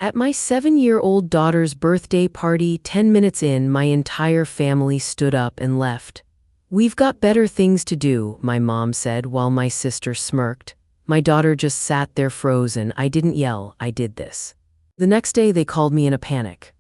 At my 7-year-old daughter's birthday party, 10 minutes in, my entire family stood up and left. "We've got better things to do," my mom said while my sister smirked. My daughter just sat there frozen. I didn't yell, I did this. The next day they called me in a panic.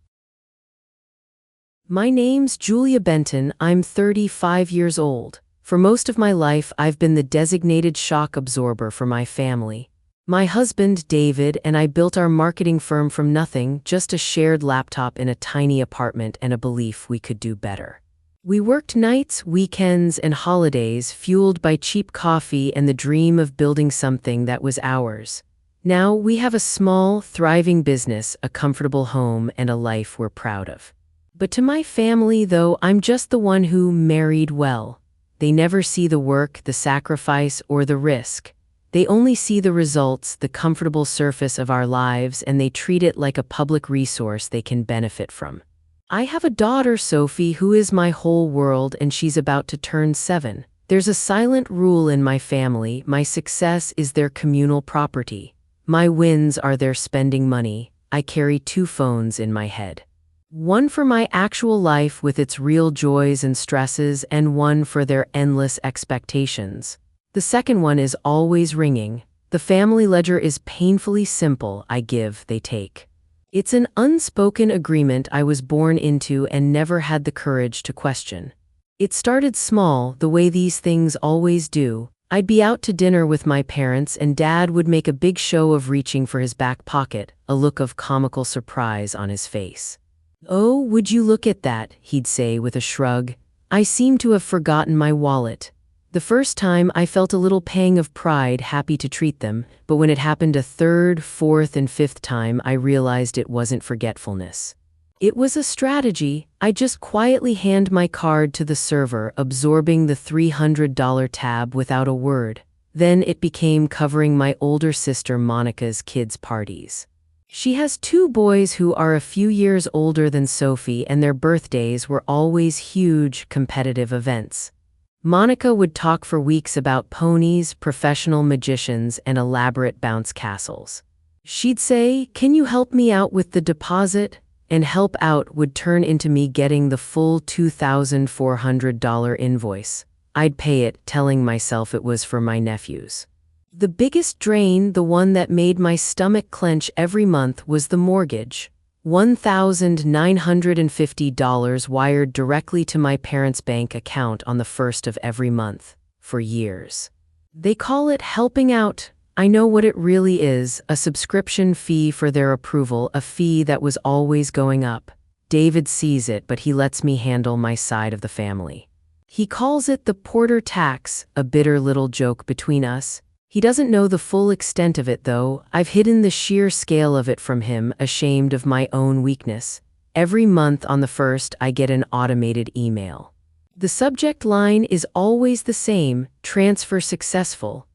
My name's Julia Benton. I'm 35 years old. For most of my life, I've been the designated shock absorber for my family. My husband, David, and I built our marketing firm from nothing, just a shared laptop in a tiny apartment and a belief we could do better. We worked nights, weekends, and holidays, fueled by cheap coffee and the dream of building something that was ours. Now we have a small, thriving business, a comfortable home, and a life we're proud of. But to my family, though, I'm just the one who married well. They never see the work, the sacrifice, or the risk. They only see the results, the comfortable surface of our lives, and they treat it like a public resource they can benefit from. I have a daughter, Sophie, who is my whole world, and she's about to turn 7. There's a silent rule in my family: my success is their communal property. My wins are their spending money. I carry 2 phones in my head. One for my actual life with its real joys and stresses, and one for their endless expectations. The second one is always ringing. The family ledger is painfully simple: I give, they take. It's an unspoken agreement I was born into and never had the courage to question. It started small, the way these things always do. I'd be out to dinner with my parents and Dad would make a big show of reaching for his back pocket, a look of comical surprise on his face. "Oh, would you look at that," he'd say with a shrug. I seemed to have forgotten my wallet. The first time I felt a little pang of pride, happy to treat them, but when it happened a 3rd, 4th, and 5th time, I realized it wasn't forgetfulness. It was a strategy. I just quietly hand my card to the server, absorbing the $300 tab without a word. Then it became covering my older sister Monica's kids' parties. She has 2 boys who are a few years older than Sophie, and their birthdays were always huge, competitive events. Monica would talk for weeks about ponies, professional magicians, and elaborate bounce castles. She'd say, "Can you help me out with the deposit?" And help out would turn into me getting the full $2,400 invoice. I'd pay it, telling myself it was for my nephews. The biggest drain, the one that made my stomach clench every month, was the mortgage. $1,950 wired directly to my parents' bank account on the 1st of every month, for years. They call it helping out. I know what it really is: a subscription fee for their approval, a fee that was always going up. David sees it, but he lets me handle my side of the family. He calls it the Porter tax, a bitter little joke between us. He doesn't know the full extent of it, though. I've hidden the sheer scale of it from him, ashamed of my own weakness. Every month on the 1st, I get an automated email. The subject line is always the same: transfer successful.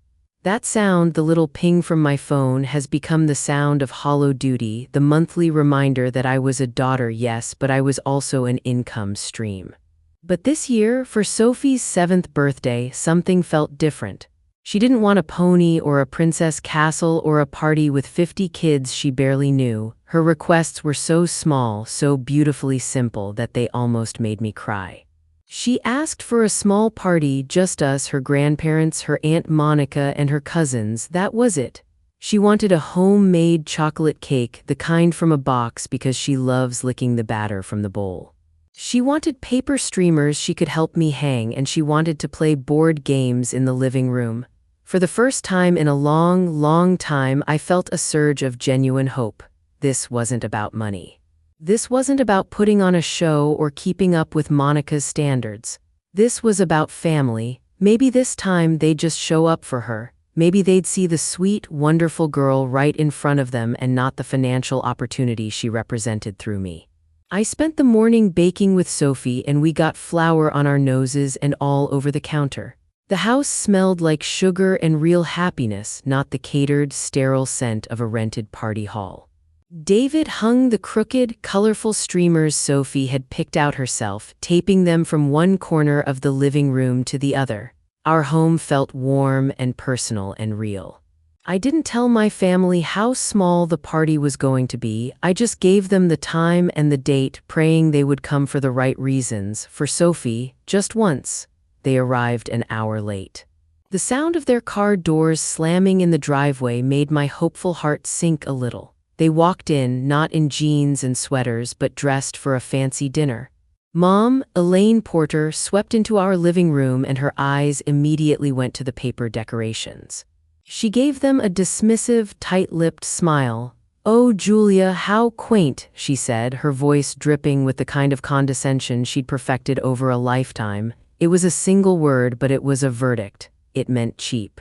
That sound, the little ping from my phone, has become the sound of hollow duty, the monthly reminder that I was a daughter, yes, but I was also an income stream. But this year, for Sophie's 7th birthday, something felt different. She didn't want a pony or a princess castle or a party with 50 kids she barely knew. Her requests were so small, so beautifully simple, that they almost made me cry. She asked for a small party, just us, her grandparents, her Aunt Monica, and her cousins. That was it. She wanted a homemade chocolate cake, the kind from a box, because she loves licking the batter from the bowl. She wanted paper streamers she could help me hang, and she wanted to play board games in the living room. For the first time in a long, long time, I felt a surge of genuine hope. This wasn't about money. This wasn't about putting on a show or keeping up with Monica's standards. This was about family. Maybe this time they'd just show up for her. Maybe they'd see the sweet, wonderful girl right in front of them and not the financial opportunity she represented through me. I spent the morning baking with Sophie, and we got flour on our noses and all over the counter. The house smelled like sugar and real happiness, not the catered, sterile scent of a rented party hall. David hung the crooked, colorful streamers Sophie had picked out herself, taping them from one corner of the living room to the other. Our home felt warm and personal and real. I didn't tell my family how small the party was going to be. I just gave them the time and the date, praying they would come for the right reasons. For Sophie, just once, they arrived an hour late. The sound of their car doors slamming in the driveway made my hopeful heart sink a little. They walked in, not in jeans and sweaters, but dressed for a fancy dinner. Mom, Elaine Porter, swept into our living room and her eyes immediately went to the paper decorations. She gave them a dismissive, tight-lipped smile. "Oh, Julia, how quaint," she said, her voice dripping with the kind of condescension she'd perfected over a lifetime. It was a single word, but it was a verdict. It meant cheap.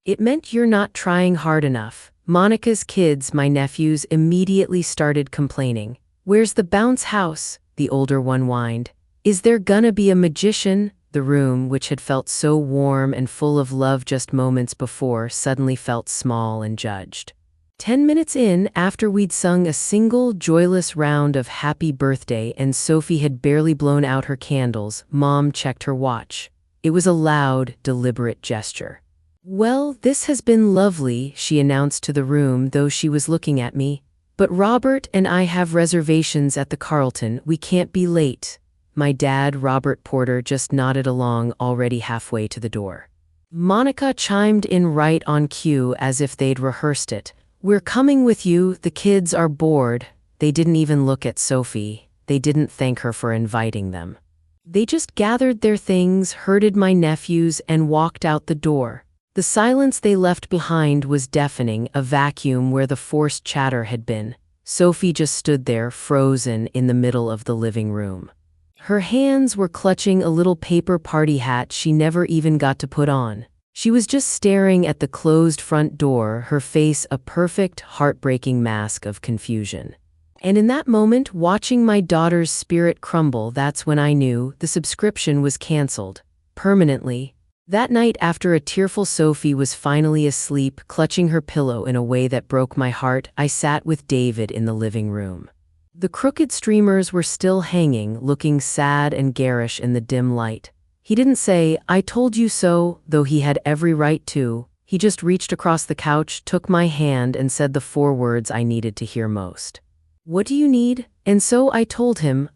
It meant you're not trying hard enough. Monica's kids, my nephews, immediately started complaining. "Where's the bounce house?" the older one whined. "Is there gonna be a magician?" The room, which had felt so warm and full of love just moments before, suddenly felt small and judged. 10 minutes in, after we'd sung a single, joyless round of Happy Birthday and Sophie had barely blown out her candles, Mom checked her watch. It was a loud, deliberate gesture. "Well, this has been lovely," she announced to the room, though she was looking at me. "But Robert and I have reservations at the Carlton. We can't be late." My dad, Robert Porter, just nodded along, already halfway to the door. Monica chimed in right on cue, as if they'd rehearsed it. "We're coming with you. The kids are bored." They didn't even look at Sophie. They didn't thank her for inviting them. They just gathered their things, herded my nephews, and walked out the door. The silence they left behind was deafening, a vacuum where the forced chatter had been. Sophie just stood there, frozen, in the middle of the living room. Her hands were clutching a little paper party hat she never even got to put on. She was just staring at the closed front door, her face a perfect, heartbreaking mask of confusion. And in that moment, watching my daughter's spirit crumble, that's when I knew the subscription was canceled. Permanently. That night, after a tearful Sophie was finally asleep, clutching her pillow in a way that broke my heart, I sat with David in the living room. The crooked streamers were still hanging, looking sad and garish in the dim light. He didn't say, "I told you so," though he had every right to. He just reached across the couch, took my hand, and said the 4 words I needed to hear most. "What do you need?" And so I told him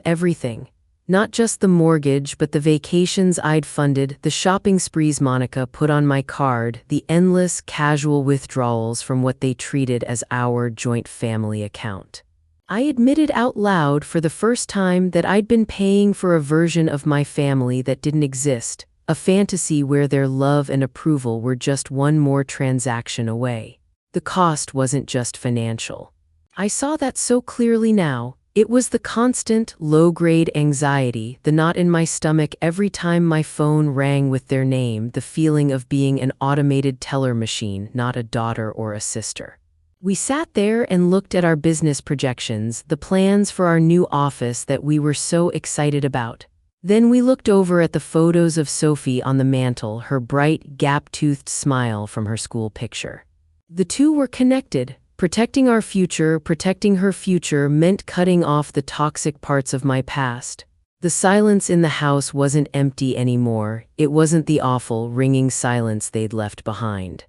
everything. Not just the mortgage, but the vacations I'd funded, the shopping sprees Monica put on my card, the endless, casual withdrawals from what they treated as our joint family account. I admitted out loud for the first time that I'd been paying for a version of my family that didn't exist, a fantasy where their love and approval were just one more transaction away. The cost wasn't just financial. I saw that so clearly now. It was the constant, low-grade anxiety, the knot in my stomach every time my phone rang with their name, the feeling of being an automated teller machine, not a daughter or a sister. We sat there and looked at our business projections, the plans for our new office that we were so excited about. Then we looked over at the photos of Sophie on the mantle, her bright, gap-toothed smile from her school picture. The two were connected. Protecting our future, protecting her future, meant cutting off the toxic parts of my past. The silence in the house wasn't empty anymore. It wasn't the awful, ringing silence they'd left behind.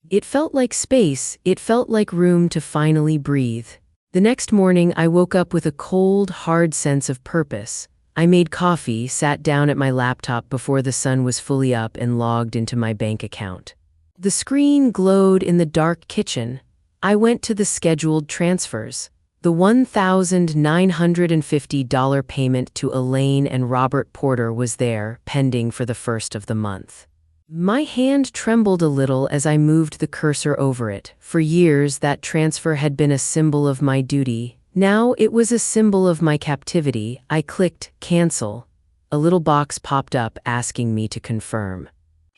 It felt like space. It felt like room to finally breathe. The next morning, I woke up with a cold, hard sense of purpose. I made coffee, sat down at my laptop before the sun was fully up, and logged into my bank account. The screen glowed in the dark kitchen. I went to the scheduled transfers. The $1,950 payment to Elaine and Robert Porter was there, pending for the first of the month. My hand trembled a little as I moved the cursor over it. For years, that transfer had been a symbol of my duty. Now it was a symbol of my captivity. I clicked cancel. A little box popped up asking me to confirm.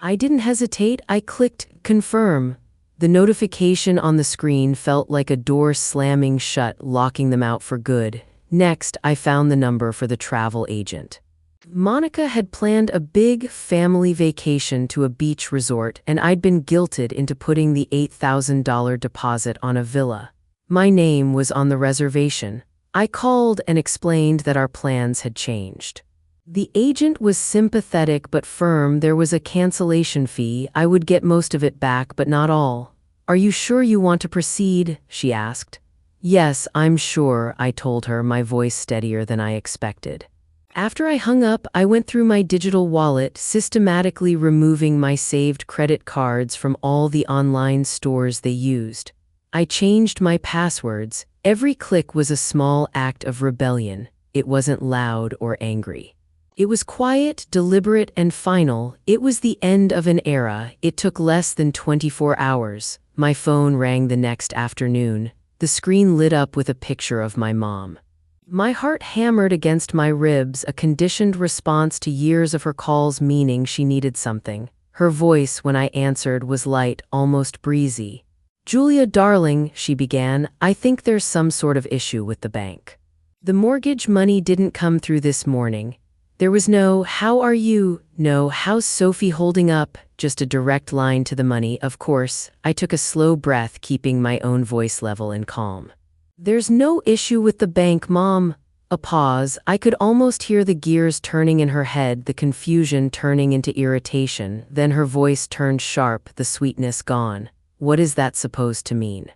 I didn't hesitate. I clicked confirm. The notification on the screen felt like a door slamming shut, locking them out for good. Next, I found the number for the travel agent. Monica had planned a big family vacation to a beach resort, and I'd been guilted into putting the $8,000 deposit on a villa. My name was on the reservation. I called and explained that our plans had changed. The agent was sympathetic but firm. There was a cancellation fee. I would get most of it back, but not all. "Are you sure you want to proceed?" she asked. "Yes, I'm sure," I told her, my voice steadier than I expected. After I hung up, I went through my digital wallet, systematically removing my saved credit cards from all the online stores they used. I changed my passwords. Every click was a small act of rebellion. It wasn't loud or angry. It was quiet, deliberate, and final. It was the end of an era. It took less than 24 hours. My phone rang the next afternoon. The screen lit up with a picture of my mom. My heart hammered against my ribs, a conditioned response to years of her calls meaning she needed something. Her voice, when I answered, was light, almost breezy. "Julia, darling," she began, "I think there's some sort of issue with the bank. The mortgage money didn't come through this morning. There was no, 'How are you?' No, 'How's Sophie holding up?' Just a direct line to the money, of course." I took a slow breath, keeping my own voice level and calm. "There's no issue with the bank, Mom." A pause. I could almost hear the gears turning in her head, the confusion turning into irritation. Then her voice turned sharp, the sweetness gone. "What is that supposed to mean?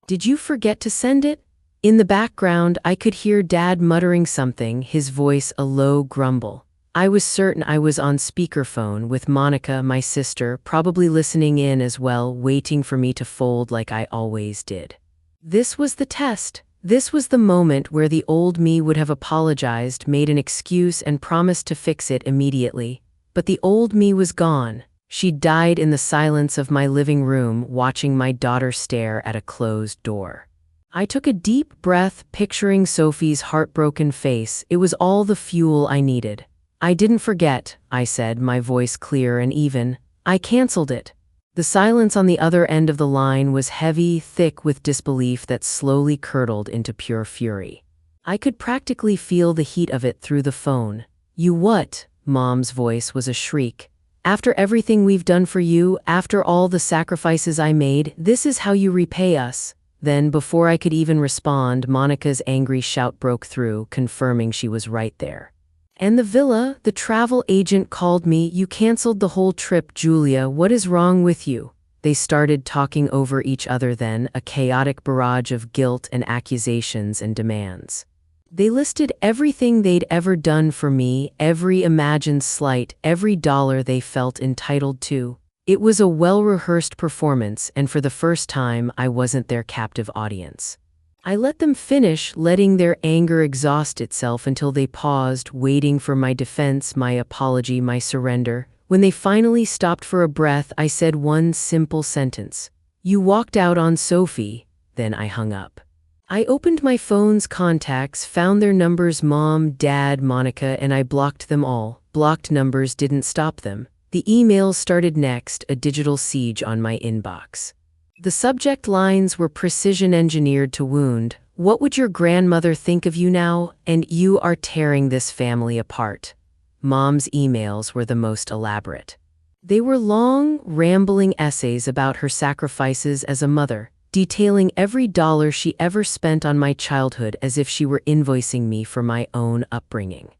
Did you forget to send it?" In the background, I could hear Dad muttering something, his voice a low grumble. I was certain I was on speakerphone with Monica, my sister, probably listening in as well, waiting for me to fold like I always did. This was the test. This was the moment where the old me would have apologized, made an excuse, and promised to fix it immediately. But the old me was gone. She died in the silence of my living room, watching my daughter stare at a closed door. I took a deep breath, picturing Sophie's heartbroken face. It was all the fuel I needed. "I didn't forget," I said, my voice clear and even. "I canceled it." The silence on the other end of the line was heavy, thick with disbelief that slowly curdled into pure fury. I could practically feel the heat of it through the phone. "You what?" Mom's voice was a shriek. "After everything we've done for you, after all the sacrifices I made, this is how you repay us?" Then, before I could even respond, Monica's angry shout broke through, confirming she was right there. "And the villa? The travel agent called me. You canceled the whole trip, Julia. What is wrong with you?" They started talking over each other then, a chaotic barrage of guilt and accusations and demands. They listed everything they'd ever done for me, every imagined slight, every dollar they felt entitled to. It was a well-rehearsed performance, and for the first time, I wasn't their captive audience. I let them finish, letting their anger exhaust itself until they paused, waiting for my defense, my apology, my surrender. When they finally stopped for a breath, I said one simple sentence. "You walked out on Sophie." Then I hung up. I opened my phone's contacts, found their numbers: Mom, Dad, Monica, and I blocked them all. Blocked numbers didn't stop them. The emails started next, a digital siege on my inbox. The subject lines were precision engineered to wound. "What would your grandmother think of you now? And you are tearing this family apart." Mom's emails were the most elaborate. They were long, rambling essays about her sacrifices as a mother, detailing every dollar she ever spent on my childhood as if she were invoicing me for my own upbringing.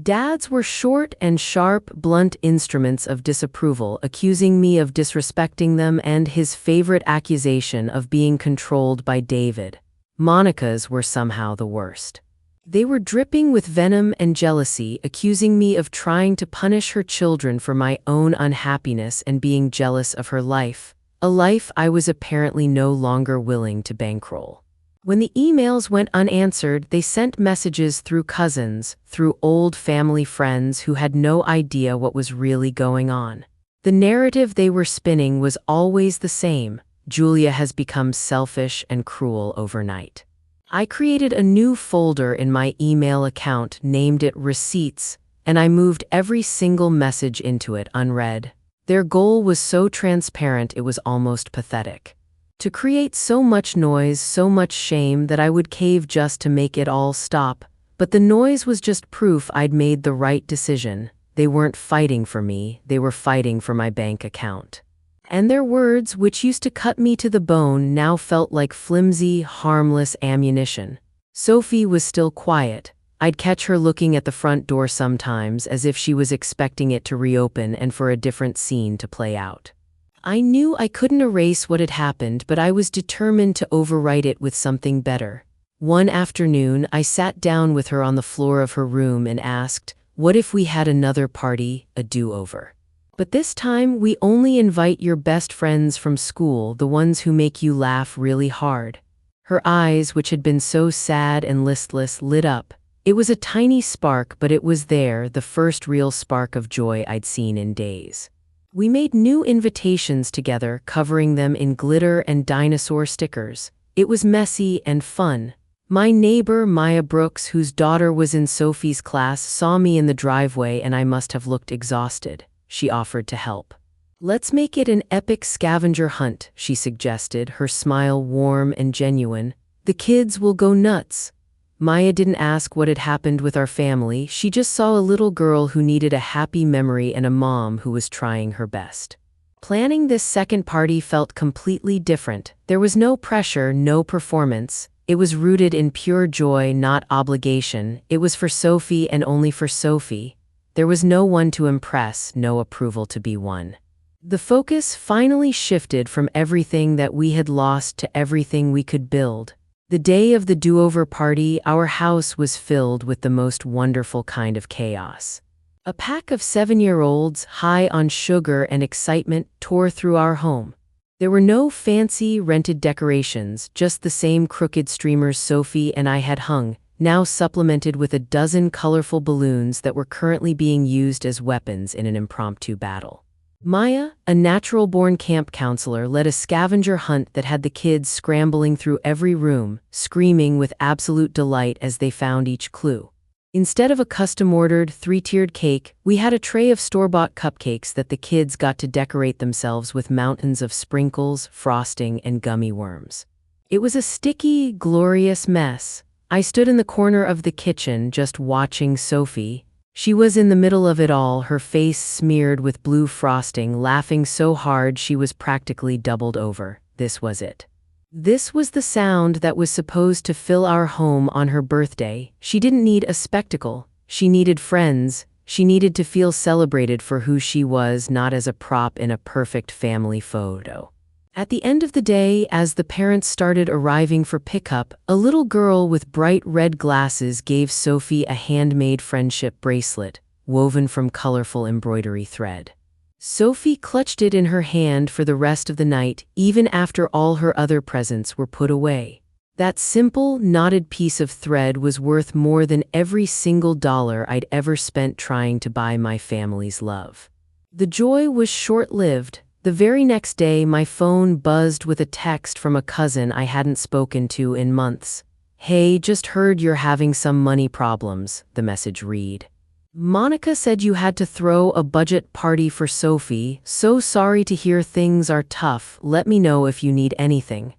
Dad's were short and sharp, blunt instruments of disapproval, accusing me of disrespecting them, and his favorite accusation of being controlled by David. Monica's were somehow the worst. They were dripping with venom and jealousy, accusing me of trying to punish her children for my own unhappiness and being jealous of her life, a life I was apparently no longer willing to bankroll. When the emails went unanswered, they sent messages through cousins, through old family friends who had no idea what was really going on. The narrative they were spinning was always the same: Julia has become selfish and cruel overnight. I created a new folder in my email account, named it Receipts, and I moved every single message into it unread. Their goal was so transparent it was almost pathetic. To create so much noise, so much shame that I would cave just to make it all stop. But the noise was just proof I'd made the right decision. They weren't fighting for me, they were fighting for my bank account. And their words, which used to cut me to the bone, now felt like flimsy, harmless ammunition. Sophie was still quiet. I'd catch her looking at the front door sometimes, as if she was expecting it to reopen and for a different scene to play out. I knew I couldn't erase what had happened, but I was determined to overwrite it with something better. One afternoon, I sat down with her on the floor of her room and asked, "What if we had another party, a do-over? But this time, we only invite your best friends from school, the ones who make you laugh really hard." Her eyes, which had been so sad and listless, lit up. It was a tiny spark, but it was there, the first real spark of joy I'd seen in days. We made new invitations together, covering them in glitter and dinosaur stickers. It was messy and fun. My neighbor, Maya Brooks, whose daughter was in Sophie's class, saw me in the driveway and I must have looked exhausted. She offered to help. "Let's make it an epic scavenger hunt," she suggested, her smile warm and genuine. "The kids will go nuts." Maya didn't ask what had happened with our family. She just saw a little girl who needed a happy memory and a mom who was trying her best. Planning this second party felt completely different. There was no pressure, no performance. It was rooted in pure joy, not obligation. It was for Sophie and only for Sophie. There was no one to impress, no approval to be won. The focus finally shifted from everything that we had lost to everything we could build. The day of the do-over party, our house was filled with the most wonderful kind of chaos. A pack of 7-year-olds, high on sugar and excitement, tore through our home. There were no fancy, rented decorations, just the same crooked streamers Sophie and I had hung, now supplemented with a dozen colorful balloons that were currently being used as weapons in an impromptu battle. Maya, a natural-born camp counselor, led a scavenger hunt that had the kids scrambling through every room, screaming with absolute delight as they found each clue. Instead of a custom-ordered, 3-tiered cake, we had a tray of store-bought cupcakes that the kids got to decorate themselves with mountains of sprinkles, frosting, and gummy worms. It was a sticky, glorious mess. I stood in the corner of the kitchen just watching Sophie. She was in the middle of it all, her face smeared with blue frosting, laughing so hard she was practically doubled over. This was it. This was the sound that was supposed to fill our home on her birthday. She didn't need a spectacle. She needed friends. She needed to feel celebrated for who she was, not as a prop in a perfect family photo. At the end of the day, as the parents started arriving for pickup, a little girl with bright red glasses gave Sophie a handmade friendship bracelet, woven from colorful embroidery thread. Sophie clutched it in her hand for the rest of the night, even after all her other presents were put away. That simple, knotted piece of thread was worth more than every single dollar I'd ever spent trying to buy my family's love. The joy was short-lived. The very next day, my phone buzzed with a text from a cousin I hadn't spoken to in months. "Hey, just heard you're having some money problems," the message read. "Monica said you had to throw a budget party for Sophie. So sorry to hear things are tough. Let me know if you need anything."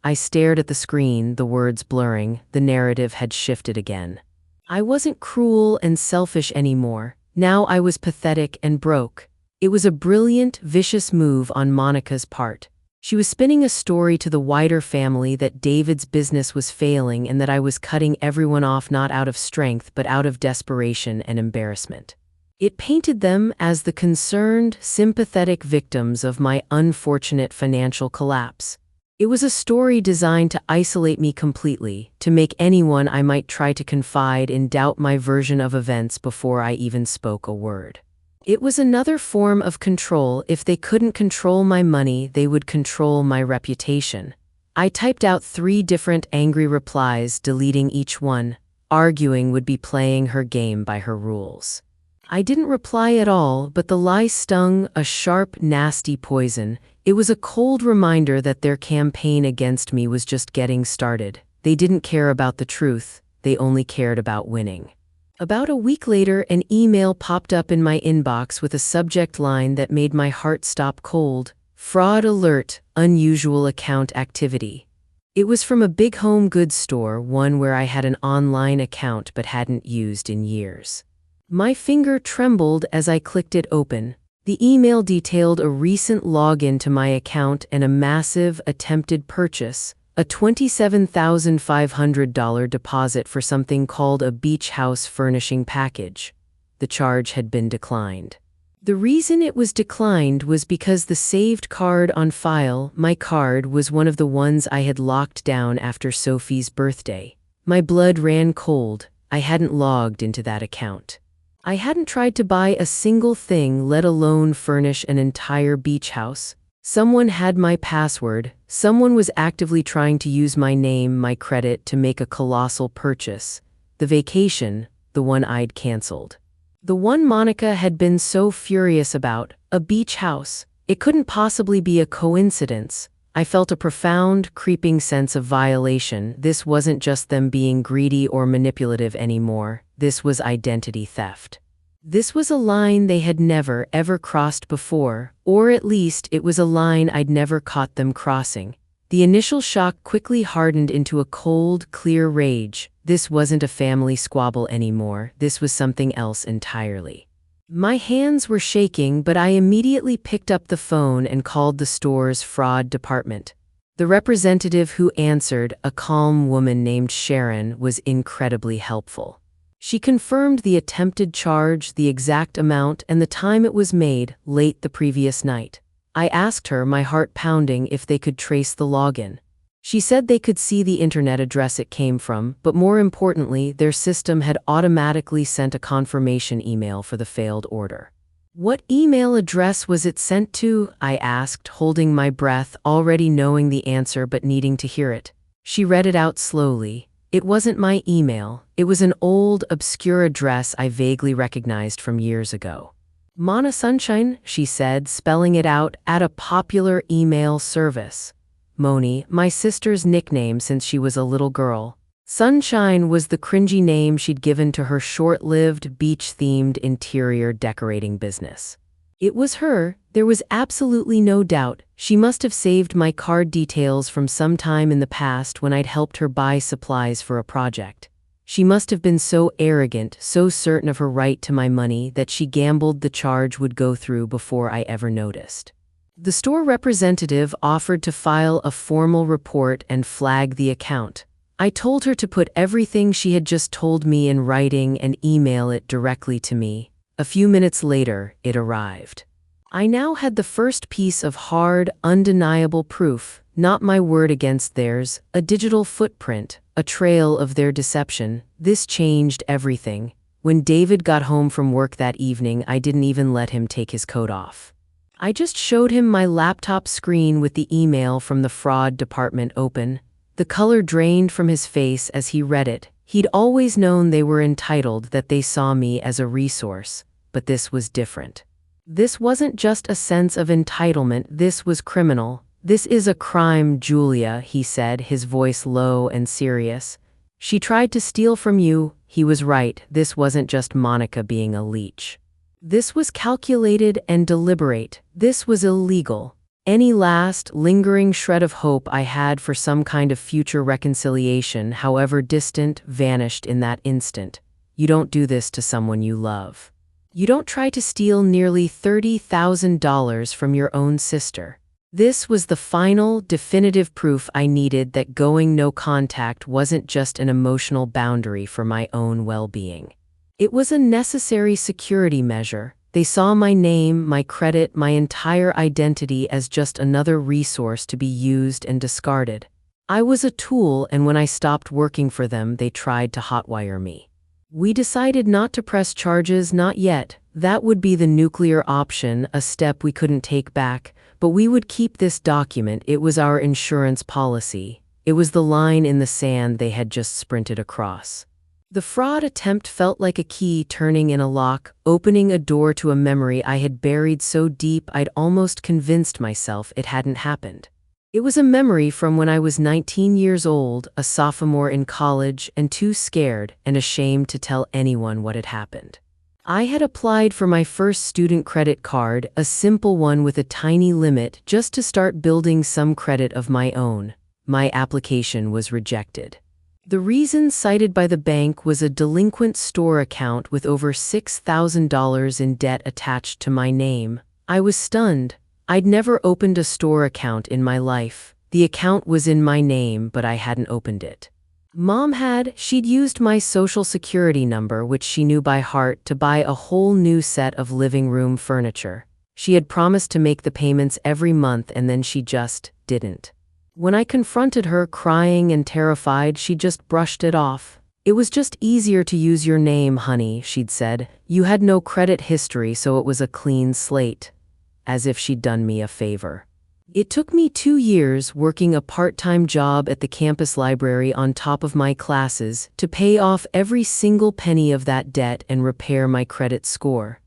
I stared at the screen, the words blurring. The narrative had shifted again. I wasn't cruel and selfish anymore. Now I was pathetic and broke. It was a brilliant, vicious move on Monica's part. She was spinning a story to the wider family that David's business was failing and that I was cutting everyone off not out of strength but out of desperation and embarrassment. It painted them as the concerned, sympathetic victims of my unfortunate financial collapse. It was a story designed to isolate me completely, to make anyone I might try to confide in doubt my version of events before I even spoke a word. It was another form of control. If they couldn't control my money, they would control my reputation. I typed out 3 different angry replies, deleting each one. Arguing would be playing her game by her rules. I didn't reply at all, but the lie stung, a sharp, nasty poison. It was a cold reminder that their campaign against me was just getting started. They didn't care about the truth. They only cared about winning. About a week later, an email popped up in my inbox with a subject line that made my heart stop cold. "Fraud alert, unusual account activity." It was from a big home goods store, one where I had an online account but hadn't used in years. My finger trembled as I clicked it open. The email detailed a recent login to my account and a massive, attempted purchase. A $27,500 deposit for something called a beach house furnishing package. The charge had been declined. The reason it was declined was because the saved card on file, my card, was one of the ones I had locked down after Sophie's birthday. My blood ran cold. I hadn't logged into that account. I hadn't tried to buy a single thing, let alone furnish an entire beach house. Someone had my password. Someone was actively trying to use my name, my credit, to make a colossal purchase. The vacation, the one I'd canceled. The one Monica had been so furious about, a beach house. It couldn't possibly be a coincidence. I felt a profound, creeping sense of violation. This wasn't just them being greedy or manipulative anymore. This was identity theft. This was a line they had never, ever crossed before, or at least it was a line I'd never caught them crossing. The initial shock quickly hardened into a cold, clear rage. This wasn't a family squabble anymore. This was something else entirely. My hands were shaking, but I immediately picked up the phone and called the store's fraud department. The representative who answered, a calm woman named Sharon, was incredibly helpful. She confirmed the attempted charge, the exact amount, and the time it was made, late the previous night. I asked her, my heart pounding, if they could trace the login. She said they could see the internet address it came from, but more importantly, their system had automatically sent a confirmation email for the failed order. What email address was it sent to? I asked, holding my breath, already knowing the answer but needing to hear it. She read it out slowly. It wasn't my email. It was an old, obscure address I vaguely recognized from years ago. Mana Sunshine, she said, spelling it out, at a popular email service. Moni, my sister's nickname since she was a little girl. Sunshine was the cringy name she'd given to her short-lived, beach-themed interior decorating business. It was her. There was absolutely no doubt. She must have saved my card details from some time in the past when I'd helped her buy supplies for a project. She must have been so arrogant, so certain of her right to my money, that she gambled the charge would go through before I ever noticed. The store representative offered to file a formal report and flag the account. I told her to put everything she had just told me in writing and email it directly to me. A few minutes later, it arrived. I now had the first piece of hard, undeniable proof, not my word against theirs, a digital footprint, a trail of their deception. This changed everything. When David got home from work that evening, I didn't even let him take his coat off. I just showed him my laptop screen with the email from the fraud department open. The color drained from his face as he read it. He'd always known they were entitled, that they saw me as a resource, but this was different. This wasn't just a sense of entitlement, this was criminal. This is a crime, Julia, he said, his voice low and serious. She tried to steal from you. He was right. This wasn't just Monica being a leech. This was calculated and deliberate. This was illegal. Any last, lingering shred of hope I had for some kind of future reconciliation, however distant, vanished in that instant. You don't do this to someone you love. You don't try to steal nearly $30,000 from your own sister. This was the final, definitive proof I needed that going no contact wasn't just an emotional boundary for my own well-being. It was a necessary security measure. They saw my name, my credit, my entire identity as just another resource to be used and discarded. I was a tool, and when I stopped working for them, they tried to hotwire me. We decided not to press charges, not yet. That would be the nuclear option, a step we couldn't take back, but we would keep this document. It was our insurance policy. It was the line in the sand they had just sprinted across. The fraud attempt felt like a key turning in a lock, opening a door to a memory I had buried so deep I'd almost convinced myself it hadn't happened. It was a memory from when I was 19 years old, a sophomore in college, and too scared and ashamed to tell anyone what had happened. I had applied for my first student credit card, a simple one with a tiny limit, just to start building some credit of my own. My application was rejected. The reason cited by the bank was a delinquent store account with over $6,000 in debt attached to my name. I was stunned. I'd never opened a store account in my life. The account was in my name, but I hadn't opened it. She'd used my social security number, which she knew by heart, to buy a whole new set of living room furniture. She had promised to make the payments every month, and then she just didn't. When I confronted her, crying and terrified, she just brushed it off. "It was just easier to use your name, honey," she'd said. "You had no credit history, so it was a clean slate." As if she'd done me a favor. It took me 2 years, working a part-time job at the campus library on top of my classes, to pay off every single penny of that debt and repair my credit score.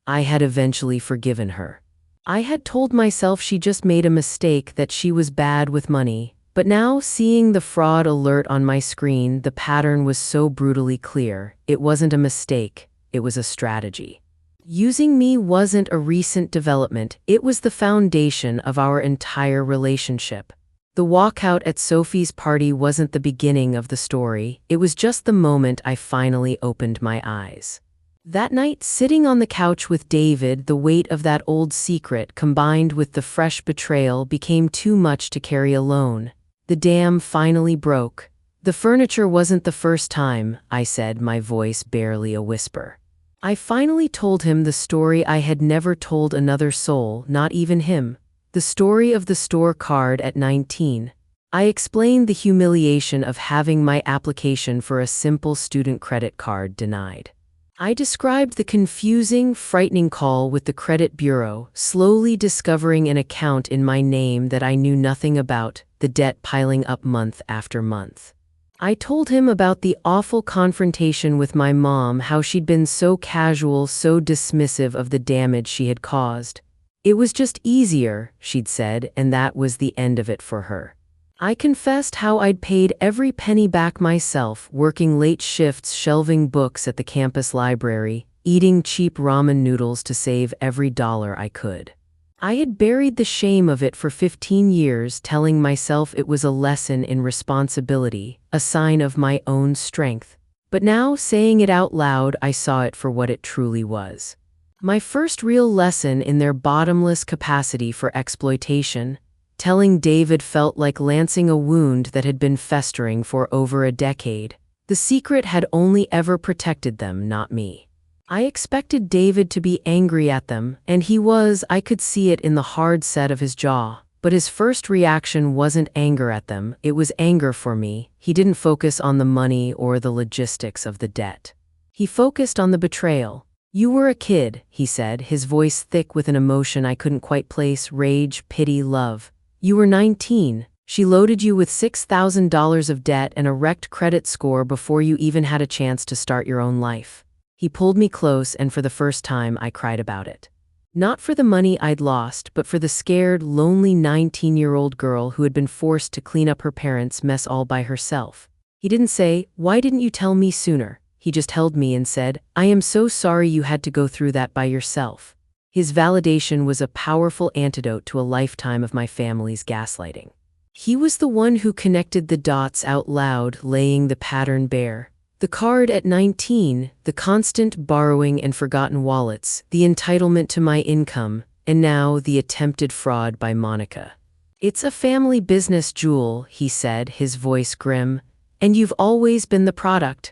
I had eventually forgiven her. I had told myself she just made a mistake, that she was bad with money. But now, seeing the fraud alert on my screen, the pattern was so brutally clear. It wasn't a mistake, it was a strategy. Using me wasn't a recent development, it was the foundation of our entire relationship. The walkout at Sophie's party wasn't the beginning of the story, it was just the moment I finally opened my eyes. That night, sitting on the couch with David, the weight of that old secret combined with the fresh betrayal became too much to carry alone. The dam finally broke. "The furniture wasn't the first time," I said, my voice barely a whisper. I finally told him the story I had never told another soul, not even him. The story of the store card at 19. I explained the humiliation of having my application for a simple student credit card denied. I described the confusing, frightening call with the credit bureau, slowly discovering an account in my name that I knew nothing about, the debt piling up month after month. I told him about the awful confrontation with my mom, how she'd been so casual, so dismissive of the damage she had caused. "It was just easier," she'd said, and that was the end of it for her. I confessed how I'd paid every penny back myself, working late shifts, shelving books at the campus library, eating cheap ramen noodles to save every dollar I could. I had buried the shame of it for 15 years, telling myself it was a lesson in responsibility, a sign of my own strength. But now, saying it out loud, I saw it for what it truly was. My first real lesson in their bottomless capacity for exploitation. Telling David felt like lancing a wound that had been festering for over a decade. The secret had only ever protected them, not me. I expected David to be angry at them, and he was. I could see it in the hard set of his jaw. But his first reaction wasn't anger at them, it was anger for me. He didn't focus on the money or the logistics of the debt. He focused on the betrayal. "You were a kid," he said, his voice thick with an emotion I couldn't quite place, rage, pity, love. "You were 19. She loaded you with $6,000 of debt and a wrecked credit score before you even had a chance to start your own life." He pulled me close, and for the first time I cried about it. Not for the money I'd lost, but for the scared, lonely 19-year-old girl who had been forced to clean up her parents' mess all by herself. He didn't say, "Why didn't you tell me sooner?" He just held me and said, "I am so sorry you had to go through that by yourself." His validation was a powerful antidote to a lifetime of my family's gaslighting. He was the one who connected the dots out loud, laying the pattern bare. The card at 19, the constant borrowing and forgotten wallets, the entitlement to my income, and now the attempted fraud by Monica. "It's a family business, Jewel," he said, his voice grim, "and you've always been the product."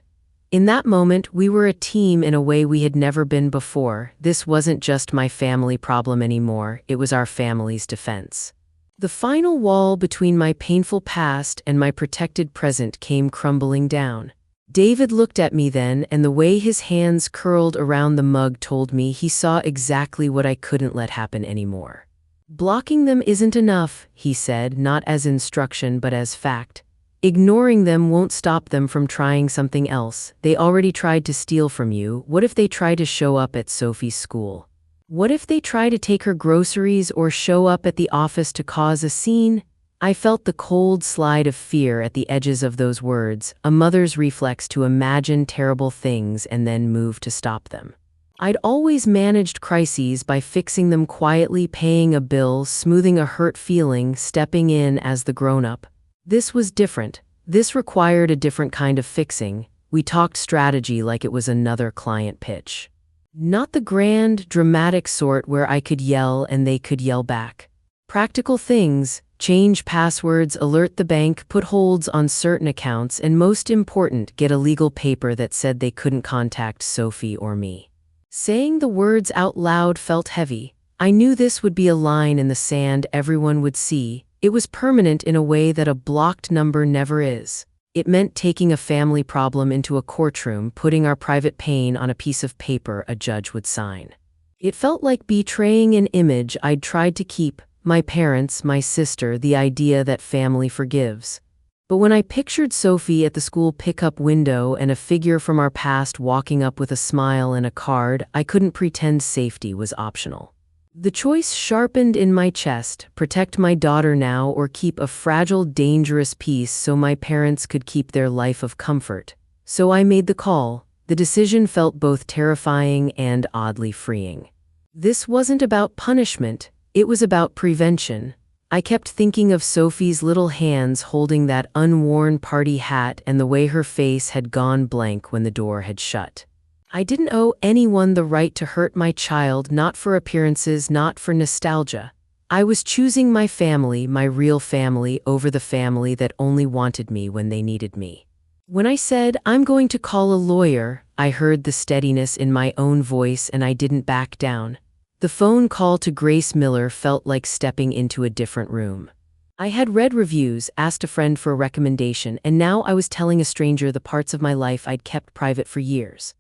In that moment, we were a team in a way we had never been before. This wasn't just my family problem anymore, it was our family's defense. The final wall between my painful past and my protected present came crumbling down. David looked at me then, and the way his hands curled around the mug told me he saw exactly what I couldn't let happen anymore. "Blocking them isn't enough," he said, not as instruction but as fact. "Ignoring them won't stop them from trying something else. They already tried to steal from you. What if they try to show up at Sophie's school? What if they try to take her groceries or show up at the office to cause a scene?" I felt the cold slide of fear at the edges of those words, a mother's reflex to imagine terrible things and then move to stop them. I'd always managed crises by fixing them quietly, paying a bill, smoothing a hurt feeling, stepping in as the grown-up. This was different. This required a different kind of fixing. We talked strategy like it was another client pitch. Not the grand, dramatic sort where I could yell and they could yell back. Practical things. change passwords, alert the bank, put holds on certain accounts, and most important, get a legal paper that said they couldn't contact Sophie or me. Saying the words out loud felt heavy. I knew this would be a line in the sand everyone would see. It was permanent in a way that a blocked number never is. It meant taking a family problem into a courtroom, putting our private pain on a piece of paper a judge would sign. It felt like betraying an image I'd tried to keep, my parents, my sister, the idea that family forgives. But when I pictured Sophie at the school pickup window and a figure from our past walking up with a smile and a card, I couldn't pretend safety was optional. The choice sharpened in my chest: protect my daughter now or keep a fragile, dangerous piece so my parents could keep their life of comfort. So I made the call. The decision felt both terrifying and oddly freeing. This wasn't about punishment, it was about prevention. I kept thinking of Sophie's little hands holding that unworn party hat and the way her face had gone blank when the door had shut. I didn't owe anyone the right to hurt my child, not for appearances, not for nostalgia. I was choosing my family, my real family, over the family that only wanted me when they needed me. When I said, "I'm going to call a lawyer," I heard the steadiness in my own voice and I didn't back down. The phone call to Grace Miller felt like stepping into a different room. I had read reviews, asked a friend for a recommendation, and now I was telling a stranger the parts of my life I'd kept private for years.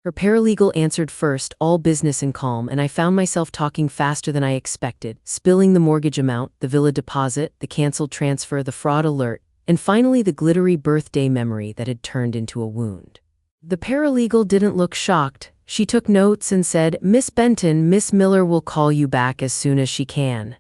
Her paralegal answered first, all business and calm, and I found myself talking faster than I expected, spilling the mortgage amount, the villa deposit, the canceled transfer, the fraud alert, and finally the glittery birthday memory that had turned into a wound. The paralegal didn't look shocked. She took notes and said, "Miss Benton, Miss Miller will call you back as soon as she can."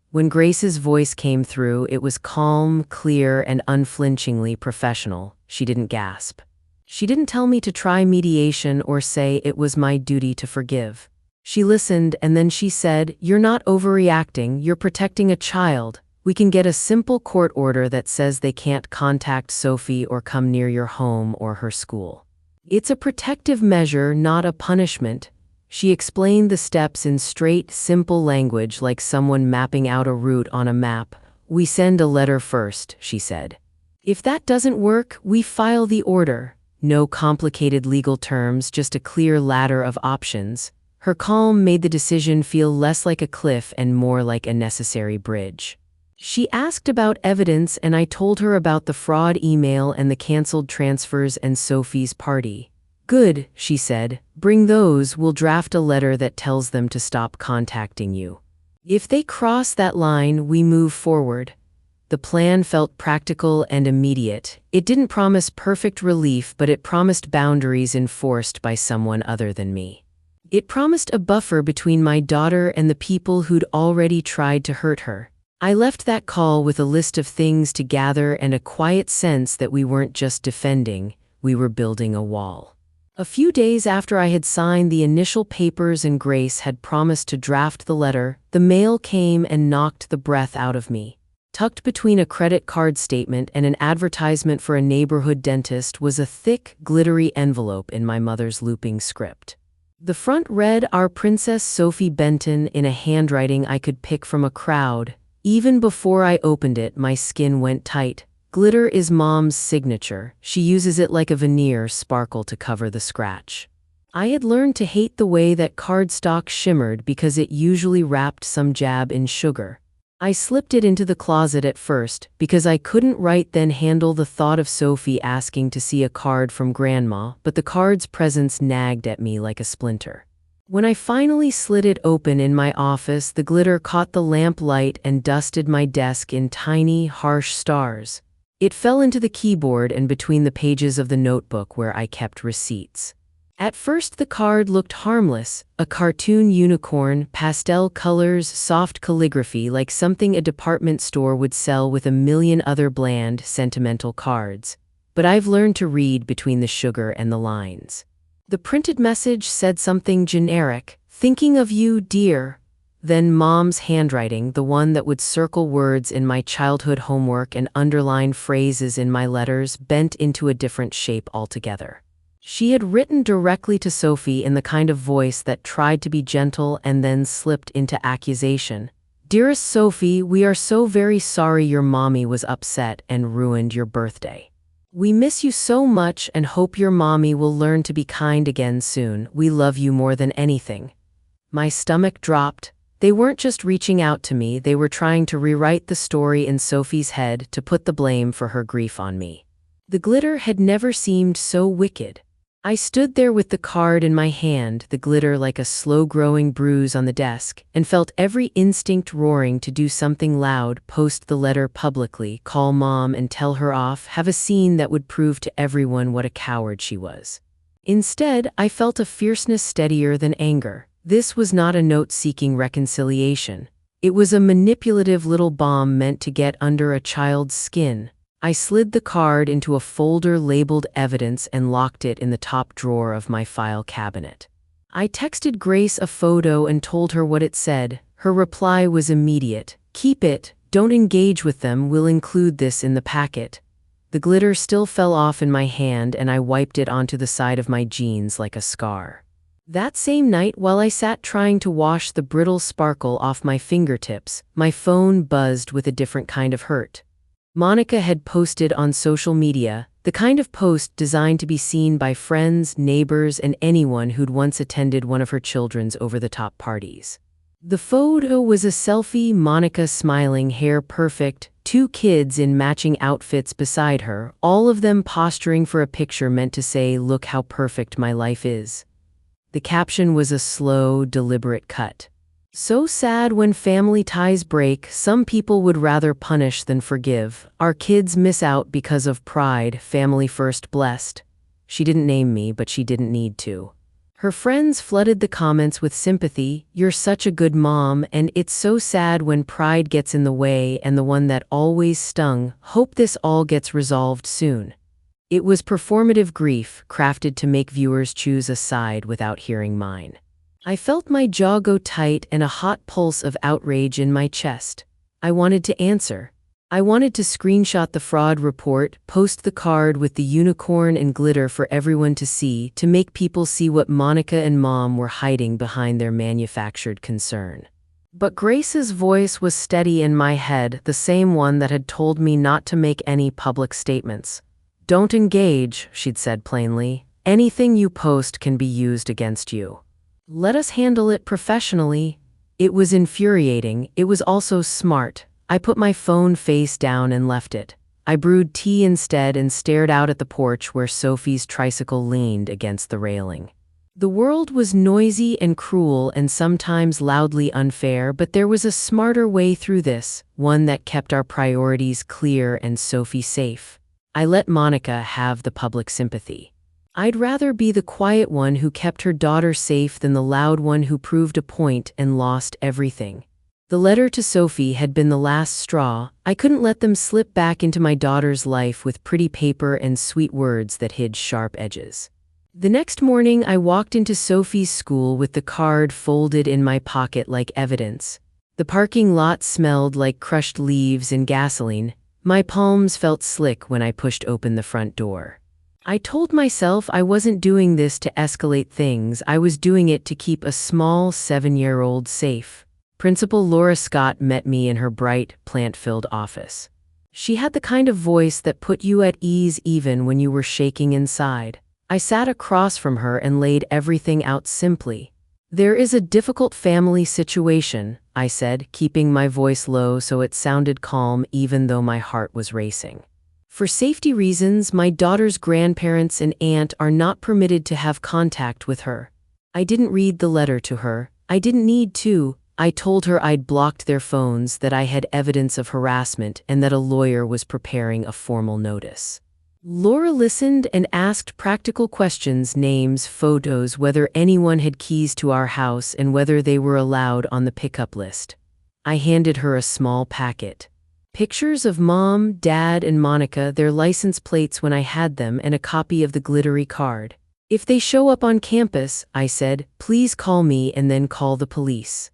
When Grace's voice came through, it was calm, clear, and unflinchingly professional. She didn't gasp. She didn't tell me to try mediation or say it was my duty to forgive. She listened and then she said, "You're not overreacting, you're protecting a child. We can get a simple court order that says they can't contact Sophie or come near your home or her school. It's a protective measure, not a punishment." She explained the steps in straight, simple language like someone mapping out a route on a map. "We send a letter first," she said. "If that doesn't work, we file the order." No complicated legal terms, just a clear ladder of options. Her calm made the decision feel less like a cliff and more like a necessary bridge. She asked about evidence and I told her about the fraud email and the canceled transfers and Sophie's party. "Good," she said. "Bring those, we'll draft a letter that tells them to stop contacting you. If they cross that line, we move forward." The plan felt practical and immediate. It didn't promise perfect relief, but it promised boundaries enforced by someone other than me. It promised a buffer between my daughter and the people who'd already tried to hurt her. I left that call with a list of things to gather and a quiet sense that we weren't just defending, we were building a wall. A few days after I had signed the initial papers and Grace had promised to draft the letter, the mail came and knocked the breath out of me. Tucked between a credit card statement and an advertisement for a neighborhood dentist was a thick, glittery envelope in my mother's looping script. The front read, "Our Princess Sophie Benton," in a handwriting I could pick from a crowd. Even before I opened it, my skin went tight. Glitter is Mom's signature. She uses it like a veneer sparkle to cover the scratch. I had learned to hate the way that cardstock shimmered because it usually wrapped some jab in sugar. I slipped it into the closet at first because I couldn't right then handle the thought of Sophie asking to see a card from Grandma, but the card's presence nagged at me like a splinter. When I finally slid it open in my office, the glitter caught the lamp light and dusted my desk in tiny, harsh stars. It fell into the keyboard and between the pages of the notebook where I kept receipts. At first the card looked harmless, a cartoon unicorn, pastel colors, soft calligraphy, like something a department store would sell with a million other bland, sentimental cards. But I've learned to read between the sugar and the lines. The printed message said something generic, "Thinking of you, dear." Then Mom's handwriting, the one that would circle words in my childhood homework and underline phrases in my letters, bent into a different shape altogether. She had written directly to Sophie in the kind of voice that tried to be gentle and then slipped into accusation. Dearest Sophie, we are so very sorry your mommy was upset and ruined your birthday. We miss you so much and hope your mommy will learn to be kind again soon. We love you more than anything. My stomach dropped. They weren't just reaching out to me, they were trying to rewrite the story in Sophie's head to put the blame for her grief on me. The glitter had never seemed so wicked. I stood there with the card in my hand, the glitter like a slow-growing bruise on the desk, and felt every instinct roaring to do something loud, post the letter publicly, call mom and tell her off, have a scene that would prove to everyone what a coward she was. Instead, I felt a fierceness steadier than anger. This was not a note seeking reconciliation. It was a manipulative little bomb meant to get under a child's skin. I slid the card into a folder labeled evidence and locked it in the top drawer of my file cabinet. I texted Grace a photo and told her what it said. Her reply was immediate. Keep it, don't engage with them, we'll include this in the packet. The glitter still fell off in my hand and I wiped it onto the side of my jeans like a scar. That same night, while I sat trying to wash the brittle sparkle off my fingertips, my phone buzzed with a different kind of hurt. Monica had posted on social media, the kind of post designed to be seen by friends, neighbors, and anyone who'd once attended one of her children's over-the-top parties. The photo was a selfie, Monica smiling, hair perfect, 2 kids in matching outfits beside her, all of them posturing for a picture meant to say, "Look how perfect my life is." The caption was a slow, deliberate cut. So sad when family ties break, some people would rather punish than forgive. Our kids miss out because of pride, family first blessed. She didn't name me, but she didn't need to. Her friends flooded the comments with sympathy, "You're such a good mom," and "It's so sad when pride gets in the way," and the one that always stung, "Hope this all gets resolved soon." It was performative grief, crafted to make viewers choose a side without hearing mine. I felt my jaw go tight and a hot pulse of outrage in my chest. I wanted to answer. I wanted to screenshot the fraud report, post the card with the unicorn and glitter for everyone to see, to make people see what Monica and Mom were hiding behind their manufactured concern. But Grace's voice was steady in my head, the same one that had told me not to make any public statements. "Don't engage," she'd said plainly. "Anything you post can be used against you. Let us handle it professionally." It was infuriating. It was also smart. I put my phone face down and left it. I brewed tea instead and stared out at the porch where Sophie's tricycle leaned against the railing. The world was noisy and cruel and sometimes loudly unfair, but there was a smarter way through this, one that kept our priorities clear and Sophie safe. I let Monica have the public sympathy. I'd rather be the quiet one who kept her daughter safe than the loud one who proved a point and lost everything. The letter to Sophie had been the last straw. I couldn't let them slip back into my daughter's life with pretty paper and sweet words that hid sharp edges. The next morning, I walked into Sophie's school with the card folded in my pocket like evidence. The parking lot smelled like crushed leaves and gasoline. My palms felt slick when I pushed open the front door. I told myself I wasn't doing this to escalate things, I was doing it to keep a small 7-year-old safe. Principal Laura Scott met me in her bright, plant-filled office. She had the kind of voice that put you at ease even when you were shaking inside. I sat across from her and laid everything out simply. "There is a difficult family situation," I said, keeping my voice low so it sounded calm even though my heart was racing. "For safety reasons, my daughter's grandparents and aunt are not permitted to have contact with her." I didn't read the letter to her. I didn't need to. I told her I'd blocked their phones, that I had evidence of harassment, and that a lawyer was preparing a formal notice. Laura listened and asked practical questions: names, photos, whether anyone had keys to our house, and whether they were allowed on the pickup list. I handed her a small packet. Pictures of Mom, Dad, and Monica, their license plates when I had them, and a copy of the glittery card. "If they show up on campus," I said, "please call me and then call the police."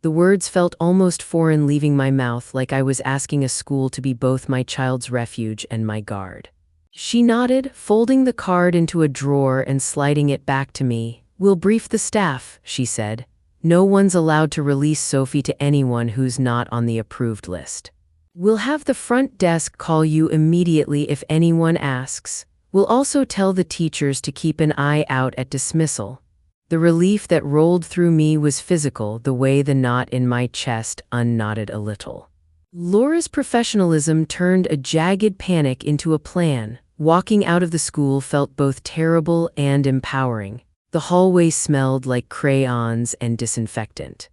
The words felt almost foreign leaving my mouth, like I was asking a school to be both my child's refuge and my guard. She nodded, folding the card into a drawer and sliding it back to me. "We'll brief the staff," she said. No one's allowed to release Sophie to anyone who's not on the approved list. We'll have the front desk call you immediately if anyone asks. We'll also tell the teachers to keep an eye out at dismissal. The relief that rolled through me was physical, the way the knot in my chest unknotted a little. Laura's professionalism turned a jagged panic into a plan. Walking out of the school felt both terrible and empowering. The hallway smelled like crayons and disinfectant.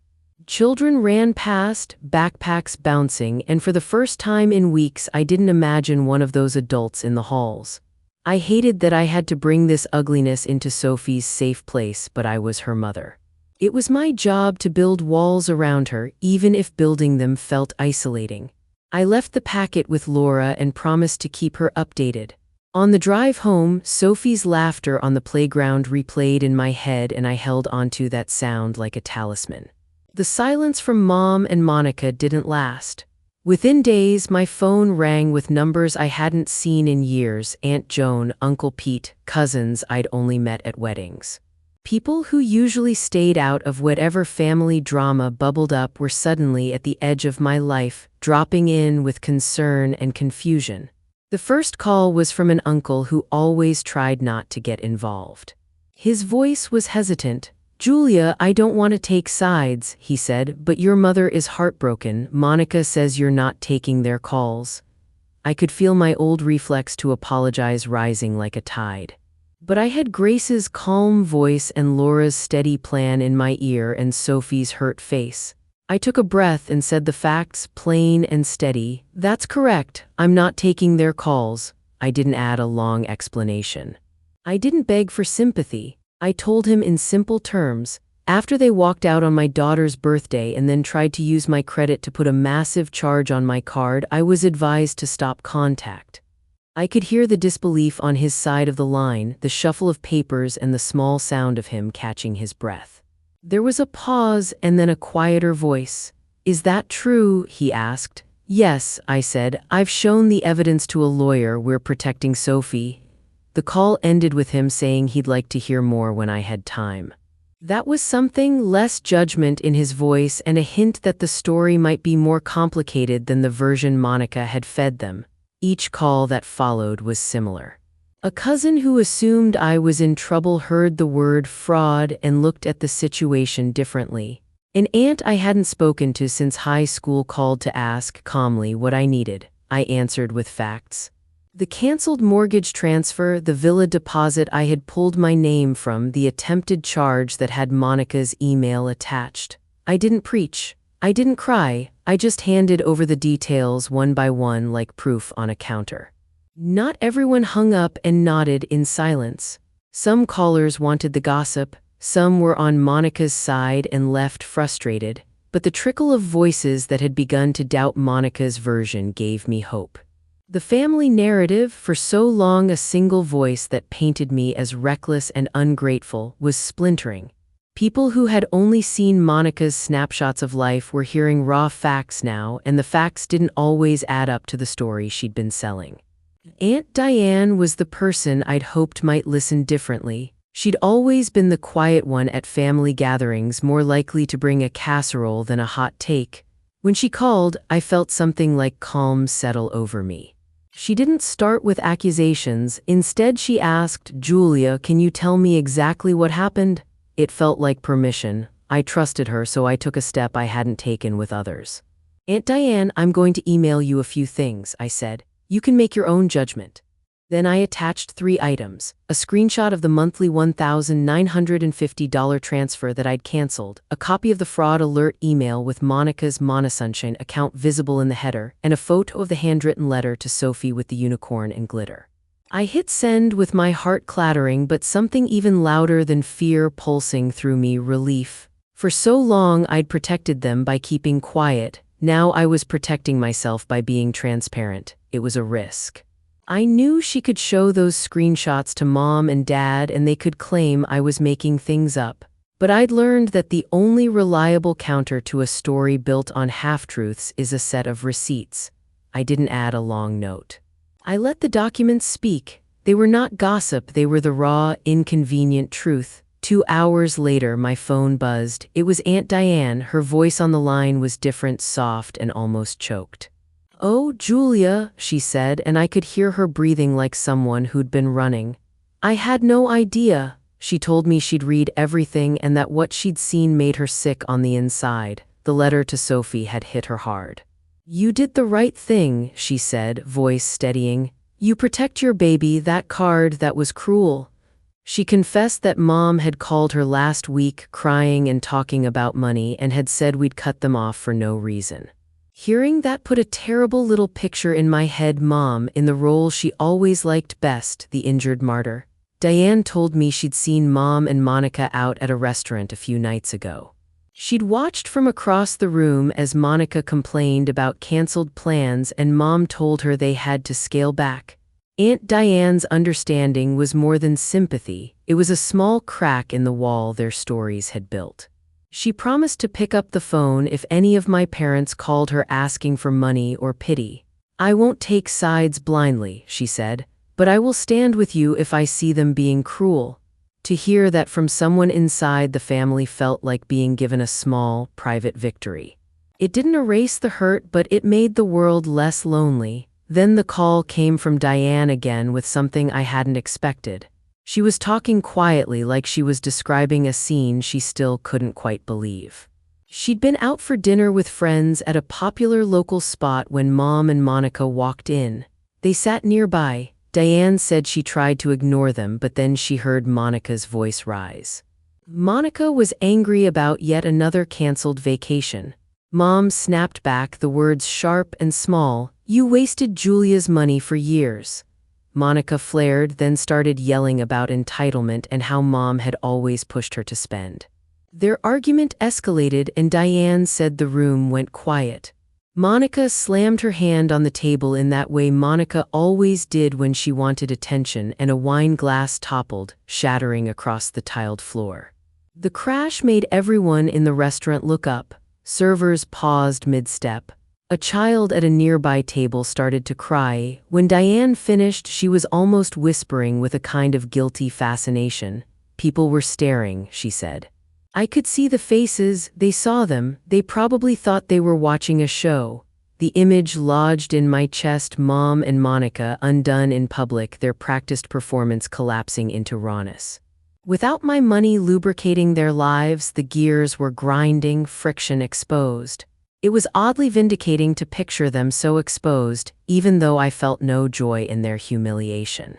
Children ran past, backpacks bouncing, and for the first time in weeks I didn't imagine one of those adults in the halls. I hated that I had to bring this ugliness into Sophie's safe place, but I was her mother. It was my job to build walls around her, even if building them felt isolating. I left the packet with Laura and promised to keep her updated. On the drive home, Sophie's laughter on the playground replayed in my head, and I held onto that sound like a talisman. The silence from Mom and Monica didn't last. Within days, my phone rang with numbers I hadn't seen in years: Aunt Joan, Uncle Pete, cousins I'd only met at weddings. People who usually stayed out of whatever family drama bubbled up were suddenly at the edge of my life, dropping in with concern and confusion. The first call was from an uncle who always tried not to get involved. His voice was hesitant. "Julia, I don't want to take sides," he said, "but your mother is heartbroken. Monica says you're not taking their calls." I could feel my old reflex to apologize rising like a tide. But I had Grace's calm voice and Laura's steady plan in my ear and Sophie's hurt face. I took a breath and said the facts, plain and steady. "That's correct. I'm not taking their calls." I didn't add a long explanation. I didn't beg for sympathy. I told him in simple terms. After they walked out on my daughter's birthday and then tried to use my credit to put a massive charge on my card, I was advised to stop contact. I could hear the disbelief on his side of the line, the shuffle of papers and the small sound of him catching his breath. There was a pause and then a quieter voice. "Is that true?" he asked. "Yes," I said. "I've shown the evidence to a lawyer. We're protecting Sophie." The call ended with him saying he'd like to hear more when I had time. That was something, less judgment in his voice and a hint that the story might be more complicated than the version Monica had fed them. Each call that followed was similar. A cousin who assumed I was in trouble heard the word fraud and looked at the situation differently. An aunt I hadn't spoken to since high school called to ask calmly what I needed. I answered with facts. The canceled mortgage transfer, the villa deposit I had pulled my name from, the attempted charge that had Monica's email attached. I didn't preach. I didn't cry. I just handed over the details one by one like proof on a counter. Not everyone hung up and nodded in silence. Some callers wanted the gossip, some were on Monica's side and left frustrated, but the trickle of voices that had begun to doubt Monica's version gave me hope. The family narrative, for so long a single voice that painted me as reckless and ungrateful, was splintering. People who had only seen Monica's snapshots of life were hearing raw facts now, and the facts didn't always add up to the story she'd been selling. Aunt Diane was the person I'd hoped might listen differently. She'd always been the quiet one at family gatherings, more likely to bring a casserole than a hot take. When she called, I felt something like calm settle over me. She didn't start with accusations. Instead, she asked, "Julia, can you tell me exactly what happened?" It felt like permission. I trusted her, so I took a step I hadn't taken with others. "Aunt Diane, I'm going to email you a few things," I said. "You can make your own judgment." Then I attached 3 items: a screenshot of the monthly $1,950 transfer that I'd canceled, a copy of the fraud alert email with Monica's Monasunshine account visible in the header, and a photo of the handwritten letter to Sophie with the unicorn and glitter. I hit send with my heart clattering, but something even louder than fear pulsing through me: relief. For so long I'd protected them by keeping quiet. Now I was protecting myself by being transparent. It was a risk. I knew she could show those screenshots to Mom and Dad and they could claim I was making things up. But I'd learned that the only reliable counter to a story built on half-truths is a set of receipts. I didn't add a long note. I let the documents speak. They were not gossip, they were the raw, inconvenient truth. 2 hours later, my phone buzzed. It was Aunt Diane. Her voice on the line was different, soft, and almost choked. "Oh, Julia," she said, and I could hear her breathing like someone who'd been running. "I had no idea." She told me she'd read everything and that what she'd seen made her sick on the inside. The letter to Sophie had hit her hard. "You did the right thing," she said, voice steadying. "You protect your baby. That card, that was cruel." She confessed that Mom had called her last week, crying and talking about money, and had said we'd cut them off for no reason. Hearing that put a terrible little picture in my head, Mom in the role she always liked best, the injured martyr. Diane told me she'd seen Mom and Monica out at a restaurant a few nights ago. She'd watched from across the room as Monica complained about canceled plans and Mom told her they had to scale back. Aunt Diane's understanding was more than sympathy. It was a small crack in the wall their stories had built. She promised to pick up the phone if any of my parents called her asking for money or pity. "I won't take sides blindly," she said, "but I will stand with you if I see them being cruel." To hear that from someone inside the family felt like being given a small, private victory. It didn't erase the hurt, but it made the world less lonely. Then the call came from Diane again with something I hadn't expected. She was talking quietly, like she was describing a scene she still couldn't quite believe. She'd been out for dinner with friends at a popular local spot when Mom and Monica walked in. They sat nearby. Diane said she tried to ignore them, but then she heard Monica's voice rise. Monica was angry about yet another canceled vacation. Mom snapped back, the words sharp and small, "You wasted Julia's money for years." Monica flared, then started yelling about entitlement and how Mom had always pushed her to spend. Their argument escalated and Diane said the room went quiet. Monica slammed her hand on the table in that way Monica always did when she wanted attention, and a wine glass toppled, shattering across the tiled floor. The crash made everyone in the restaurant look up. Servers paused mid-step. A child at a nearby table started to cry. When Diane finished, she was almost whispering with a kind of guilty fascination. "People were staring," she said. "I could see the faces, they saw them, they probably thought they were watching a show." The image lodged in my chest, Mom and Monica undone in public, their practiced performance collapsing into rawness. Without my money lubricating their lives, the gears were grinding, friction exposed. It was oddly vindicating to picture them so exposed, even though I felt no joy in their humiliation.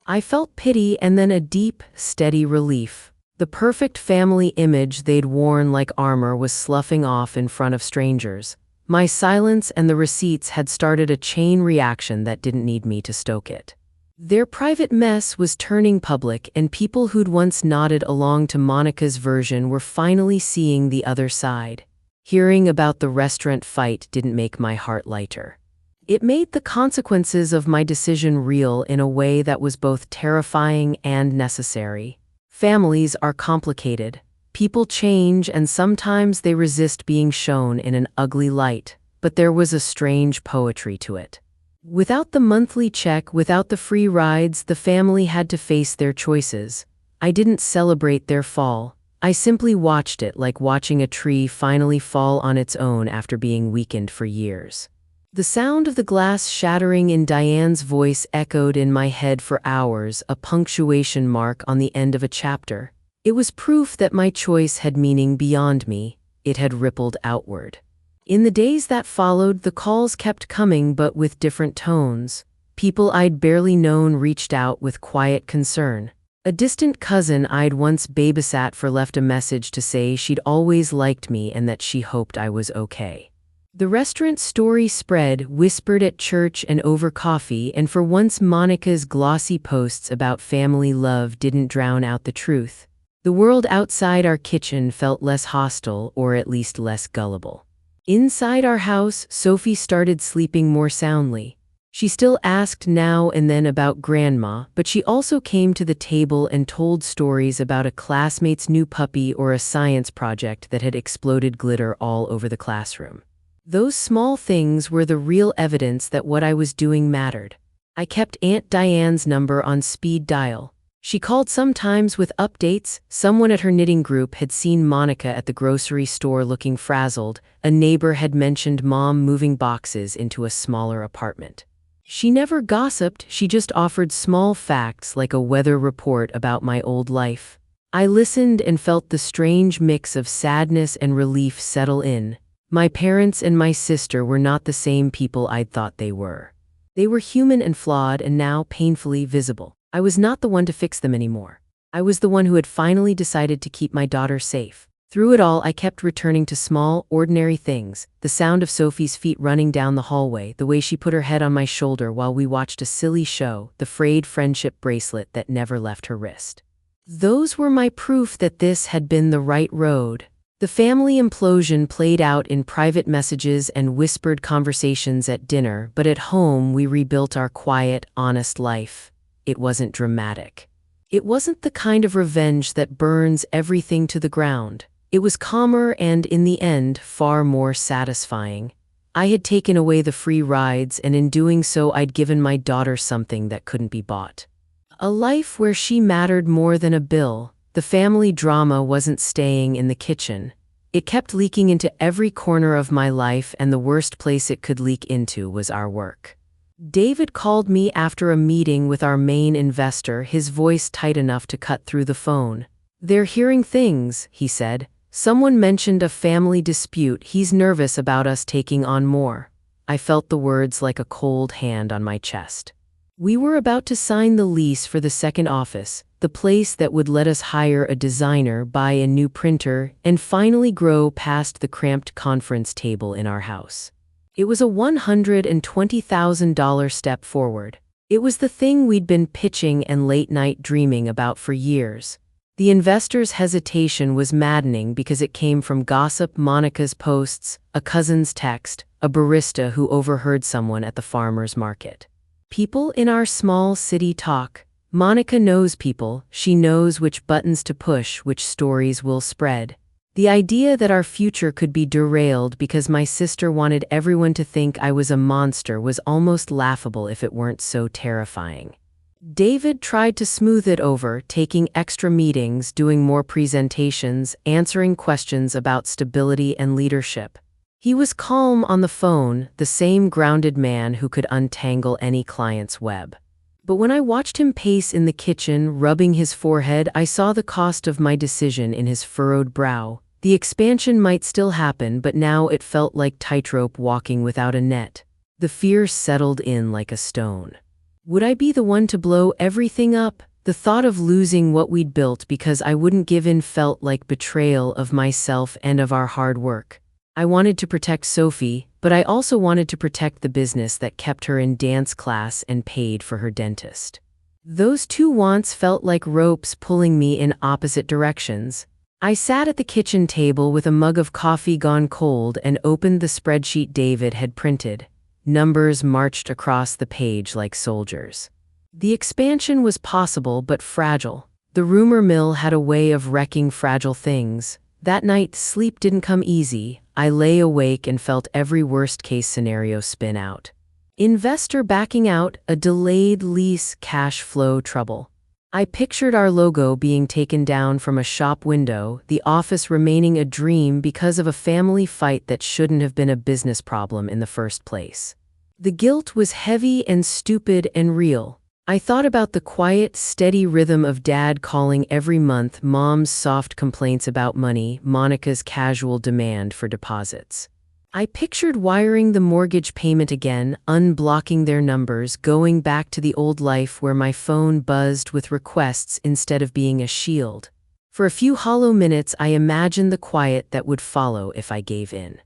I felt pity and then a deep, steady relief. The perfect family image they'd worn like armor was sloughing off in front of strangers. My silence and the receipts had started a chain reaction that didn't need me to stoke it. Their private mess was turning public, and people who'd once nodded along to Monica's version were finally seeing the other side. Hearing about the restaurant fight didn't make my heart lighter. It made the consequences of my decision real in a way that was both terrifying and necessary. Families are complicated. People change, and sometimes they resist being shown in an ugly light, but there was a strange poetry to it. Without the monthly check, without the free rides, the family had to face their choices. I didn't celebrate their fall. I simply watched it, like watching a tree finally fall on its own after being weakened for years. The sound of the glass shattering in Diane's voice echoed in my head for hours, a punctuation mark on the end of a chapter. It was proof that my choice had meaning beyond me. It had rippled outward. In the days that followed, the calls kept coming, but with different tones. People I'd barely known reached out with quiet concern. A distant cousin I'd once babysat for left a message to say she'd always liked me and that she hoped I was okay. The restaurant story spread, whispered at church and over coffee, and for once Monica's glossy posts about family love didn't drown out the truth. The world outside our kitchen felt less hostile, or at least less gullible. Inside our house, Sophie started sleeping more soundly. She still asked now and then about Grandma, but she also came to the table and told stories about a classmate's new puppy or a science project that had exploded glitter all over the classroom. Those small things were the real evidence that what I was doing mattered. I kept Aunt Diane's number on speed dial. She called sometimes with updates. Someone at her knitting group had seen Monica at the grocery store looking frazzled. A neighbor had mentioned Mom moving boxes into a smaller apartment. She never gossiped, she just offered small facts like a weather report about my old life. I listened and felt the strange mix of sadness and relief settle in. My parents and my sister were not the same people I'd thought they were. They were human and flawed and now painfully visible. I was not the one to fix them anymore. I was the one who had finally decided to keep my daughter safe. Through it all, I kept returning to small, ordinary things. The sound of Sophie's feet running down the hallway, the way she put her head on my shoulder while we watched a silly show, the frayed friendship bracelet that never left her wrist. Those were my proof that this had been the right road. The family implosion played out in private messages and whispered conversations at dinner, but at home we rebuilt our quiet, honest life. It wasn't dramatic. It wasn't the kind of revenge that burns everything to the ground. It was calmer and, in the end, far more satisfying. I had taken away the free rides, and in doing so I'd given my daughter something that couldn't be bought. A life where she mattered more than a bill. The family drama wasn't staying in the kitchen. It kept leaking into every corner of my life, and the worst place it could leak into was our work. David called me after a meeting with our main investor, his voice tight enough to cut through the phone. "They're hearing things," he said. "Someone mentioned a family dispute. He's nervous about us taking on more." I felt the words like a cold hand on my chest. We were about to sign the lease for the second office, the place that would let us hire a designer, buy a new printer, and finally grow past the cramped conference table in our house. It was a $120,000 step forward. It was the thing we'd been pitching and late-night dreaming about for years. The investor's hesitation was maddening because it came from gossip, Monica's posts, a cousin's text, a barista who overheard someone at the farmer's market. People in our small city talk. Monica knows people, she knows which buttons to push, which stories will spread. The idea that our future could be derailed because my sister wanted everyone to think I was a monster was almost laughable if it weren't so terrifying. David tried to smooth it over, taking extra meetings, doing more presentations, answering questions about stability and leadership. He was calm on the phone, the same grounded man who could untangle any client's web. But when I watched him pace in the kitchen, rubbing his forehead, I saw the cost of my decision in his furrowed brow. The expansion might still happen, but now it felt like tightrope walking without a net. The fear settled in like a stone. Would I be the one to blow everything up? The thought of losing what we'd built because I wouldn't give in felt like betrayal of myself and of our hard work. I wanted to protect Sophie, but I also wanted to protect the business that kept her in dance class and paid for her dentist. Those two wants felt like ropes pulling me in opposite directions. I sat at the kitchen table with a mug of coffee gone cold and opened the spreadsheet David had printed. Numbers marched across the page like soldiers. The expansion was possible but fragile. The rumor mill had a way of wrecking fragile things. That night, sleep didn't come easy. I lay awake and felt every worst-case scenario spin out. Investor backing out, a delayed lease, cash flow trouble. I pictured our logo being taken down from a shop window, the office remaining a dream because of a family fight that shouldn't have been a business problem in the first place. The guilt was heavy and stupid and real. I thought about the quiet, steady rhythm of Dad calling every month, Mom's soft complaints about money, Monica's casual demand for deposits. I pictured wiring the mortgage payment again, unblocking their numbers, going back to the old life where my phone buzzed with requests instead of being a shield. For a few hollow minutes, I imagined the quiet that would follow if I gave in.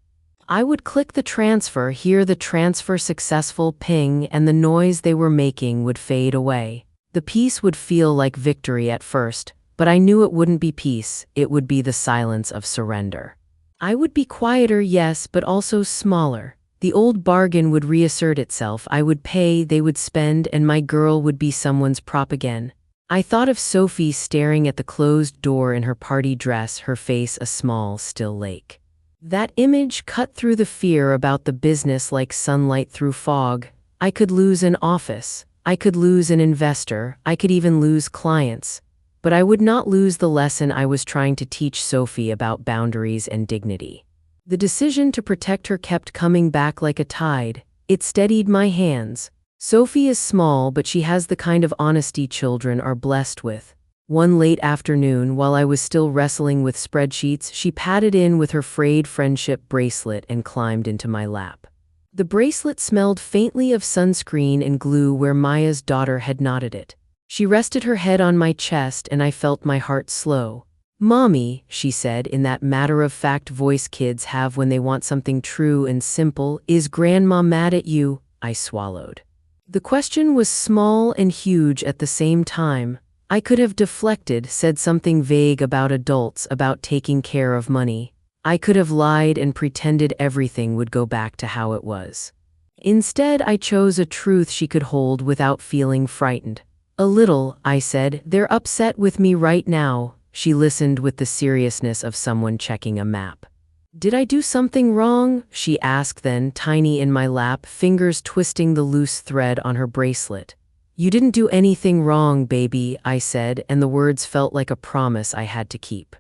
I would click the transfer, hear the transfer successful ping, and the noise they were making would fade away. The peace would feel like victory at first, but I knew it wouldn't be peace, it would be the silence of surrender. I would be quieter, yes, but also smaller. The old bargain would reassert itself. I would pay, they would spend, and my girl would be someone's prop again. I thought of Sophie staring at the closed door in her party dress, her face a small, still lake. That image cut through the fear about the business like sunlight through fog. I could lose an office. I could lose an investor, I could even lose clients, but I would not lose the lesson I was trying to teach Sophie about boundaries and dignity. The decision to protect her kept coming back like a tide. It steadied my hands. Sophie is small, but she has the kind of honesty children are blessed with. One late afternoon, while I was still wrestling with spreadsheets, she patted in with her frayed friendship bracelet and climbed into my lap. The bracelet smelled faintly of sunscreen and glue where Maya's daughter had knotted it. She rested her head on my chest and I felt my heart slow. "Mommy," she said in that matter-of-fact voice kids have when they want something true and simple, "is Grandma mad at you?" I swallowed. The question was small and huge at the same time. I could have deflected, said something vague about adults, about taking care of money. I could have lied and pretended everything would go back to how it was. Instead, I chose a truth she could hold without feeling frightened. "A little," I said. "They're upset with me right now." She listened with the seriousness of someone checking a map. "Did I do something wrong?" she asked then, tiny in my lap, fingers twisting the loose thread on her bracelet. "You didn't do anything wrong, baby," I said, and the words felt like a promise I had to keep.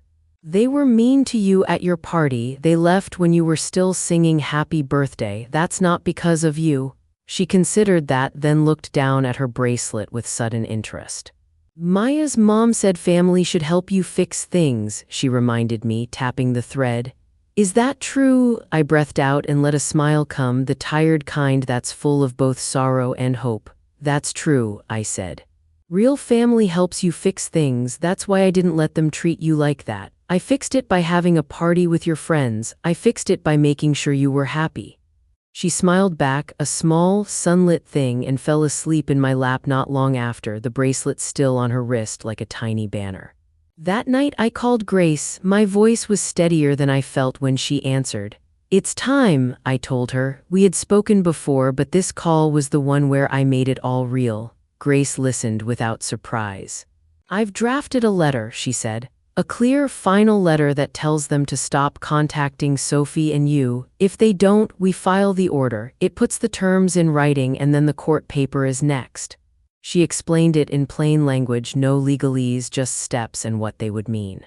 "They were mean to you at your party. They left when you were still singing happy birthday. That's not because of you." She considered that, then looked down at her bracelet with sudden interest. "Maya's mom said family should help you fix things," she reminded me, tapping the thread. "Is that true?" I breathed out and let a smile come, the tired kind that's full of both sorrow and hope. "That's true," I said. "Real family helps you fix things. That's why I didn't let them treat you like that. I fixed it by having a party with your friends. I fixed it by making sure you were happy." She smiled back, a small, sunlit thing, and fell asleep in my lap not long after, the bracelet still on her wrist like a tiny banner. That night I called Grace. My voice was steadier than I felt when she answered. "It's time," I told her. We had spoken before, but this call was the one where I made it all real. Grace listened without surprise. "I've drafted a letter," she said. "A clear, final letter that tells them to stop contacting Sophie and you. If they don't, we file the order. It puts the terms in writing and then the court paper is next." She explained it in plain language, no legalese, just steps and what they would mean.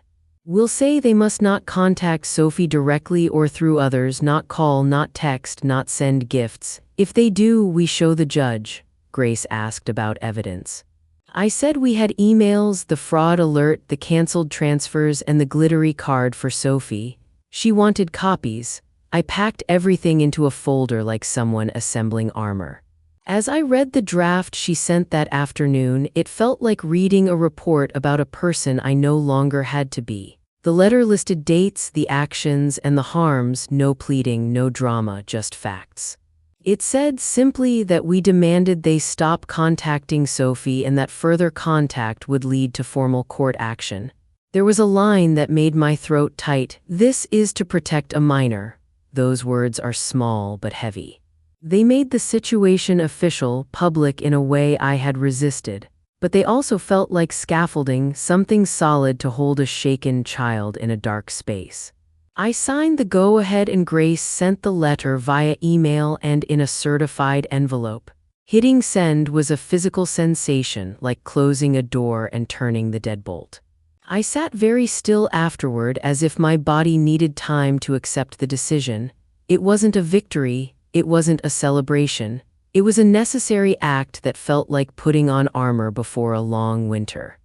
"We'll say they must not contact Sophie directly or through others, not call, not text, not send gifts. If they do, we show the judge." Grace asked about evidence. I said we had emails, the fraud alert, the canceled transfers, and the glittery card for Sophie. She wanted copies. I packed everything into a folder like someone assembling armor. As I read the draft she sent that afternoon, it felt like reading a report about a person I no longer had to be. The letter listed dates, the actions, and the harms, no pleading, no drama, just facts. It said simply that we demanded they stop contacting Sophie and that further contact would lead to formal court action. There was a line that made my throat tight. "This is to protect a minor." Those words are small but heavy. They made the situation official, public in a way I had resisted. But they also felt like scaffolding, something solid to hold a shaken child in a dark space. I signed the go-ahead and Grace sent the letter via email and in a certified envelope. Hitting send was a physical sensation, like closing a door and turning the deadbolt. I sat very still afterward, as if my body needed time to accept the decision. It wasn't a victory, it wasn't a celebration. It was a necessary act that felt like putting on armor before a long winter.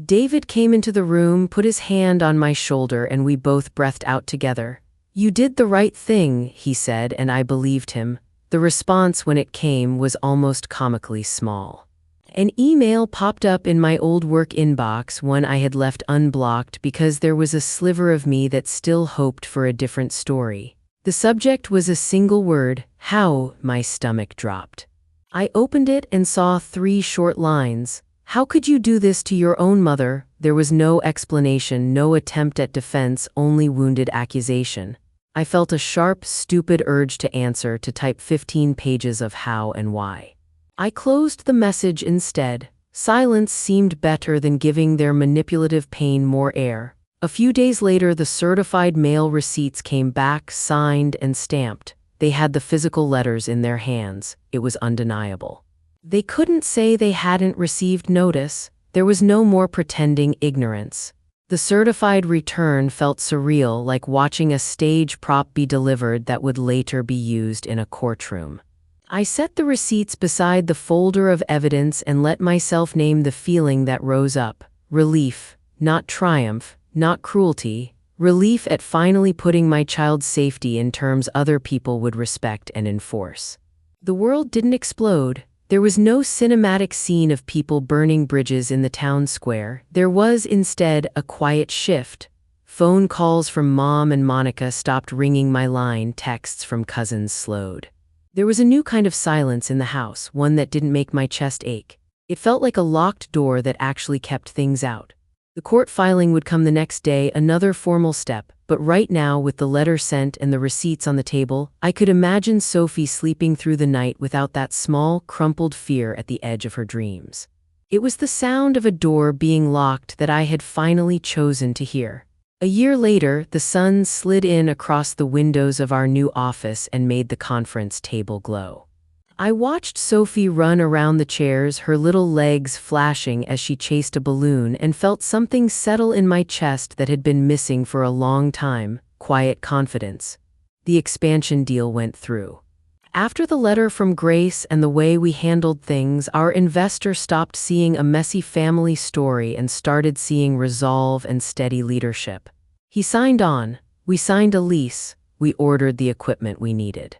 David came into the room, put his hand on my shoulder, and we both breathed out together. "You did the right thing," he said, and I believed him. The response when it came was almost comically small. An email popped up in my old work inbox, one I had left unblocked because there was a sliver of me that still hoped for a different story. The subject was a single word, "How." My stomach dropped. I opened it and saw 3 short lines. "How could you do this to your own mother?" There was no explanation, no attempt at defense, only wounded accusation. I felt a sharp, stupid urge to answer, to type 15 pages of how and why. I closed the message instead. Silence seemed better than giving their manipulative pain more air. A few days later, the certified mail receipts came back, signed and stamped. They had the physical letters in their hands. It was undeniable. They couldn't say they hadn't received notice. There was no more pretending ignorance. The certified return felt surreal, like watching a stage prop be delivered that would later be used in a courtroom. I set the receipts beside the folder of evidence and let myself name the feeling that rose up. Relief, not triumph, not cruelty. Relief at finally putting my child's safety in terms other people would respect and enforce. The world didn't explode. There was no cinematic scene of people burning bridges in the town square. There was instead a quiet shift. Phone calls from Mom and Monica stopped ringing my line, texts from cousins slowed. There was a new kind of silence in the house, one that didn't make my chest ache. It felt like a locked door that actually kept things out. The court filing would come the next day, another formal step, but right now, with the letter sent and the receipts on the table, I could imagine Sophie sleeping through the night without that small, crumpled fear at the edge of her dreams. It was the sound of a door being locked that I had finally chosen to hear. A year later, the sun slid in across the windows of our new office and made the conference table glow. I watched Sophie run around the chairs, her little legs flashing as she chased a balloon, and felt something settle in my chest that had been missing for a long time: quiet confidence. The expansion deal went through. After the letter from Grace and the way we handled things, our investor stopped seeing a messy family story and started seeing resolve and steady leadership. He signed on. We signed a lease. We ordered the equipment we needed.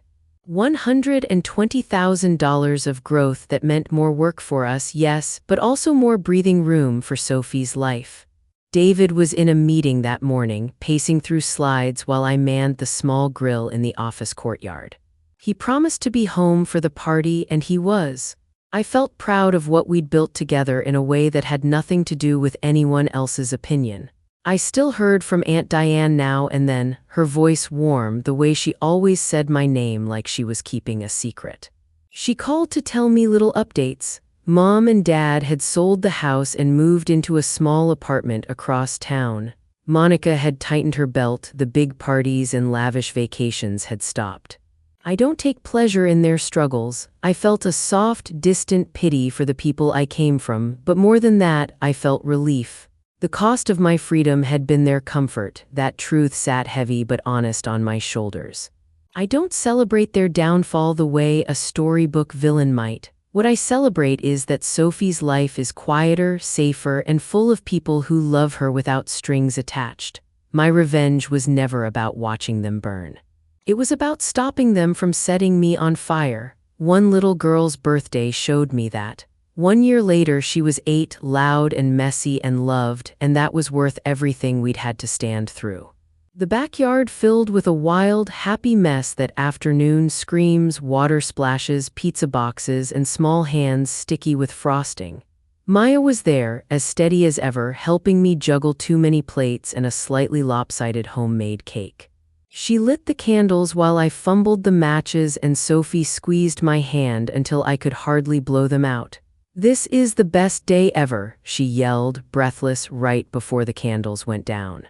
$120,000 of growth that meant more work for us, yes, but also more breathing room for Sophie's life. David was in a meeting that morning, pacing through slides while I manned the small grill in the office courtyard. He promised to be home for the party, and he was. I felt proud of what we'd built together in a way that had nothing to do with anyone else's opinion. I still heard from Aunt Diane now and then, her voice warm, the way she always said my name like she was keeping a secret. She called to tell me little updates. Mom and Dad had sold the house and moved into a small apartment across town. Monica had tightened her belt, the big parties and lavish vacations had stopped. I don't take pleasure in their struggles. I felt a soft, distant pity for the people I came from, but more than that, I felt relief. The cost of my freedom had been their comfort. That truth sat heavy but honest on my shoulders. I don't celebrate their downfall the way a storybook villain might. What I celebrate is that Sophie's life is quieter, safer, and full of people who love her without strings attached. My revenge was never about watching them burn. It was about stopping them from setting me on fire. One little girl's birthday showed me that. 1 year later, she was 8, loud and messy and loved, and that was worth everything we'd had to stand through. The backyard filled with a wild, happy mess that afternoon: screams, water splashes, pizza boxes, and small hands sticky with frosting. Maya was there, as steady as ever, helping me juggle too many plates and a slightly lopsided homemade cake. She lit the candles while I fumbled the matches, and Sophie squeezed my hand until I could hardly blow them out. "This is the best day ever," she yelled, breathless, right before the candles went down.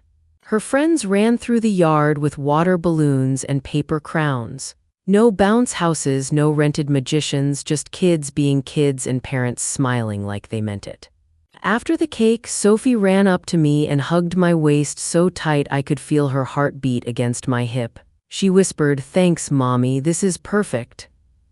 Her friends ran through the yard with water balloons and paper crowns. No bounce houses, no rented magicians, just kids being kids and parents smiling like they meant it. After the cake, Sophie ran up to me and hugged my waist so tight I could feel her heart beat against my hip. She whispered, "Thanks, Mommy, this is perfect."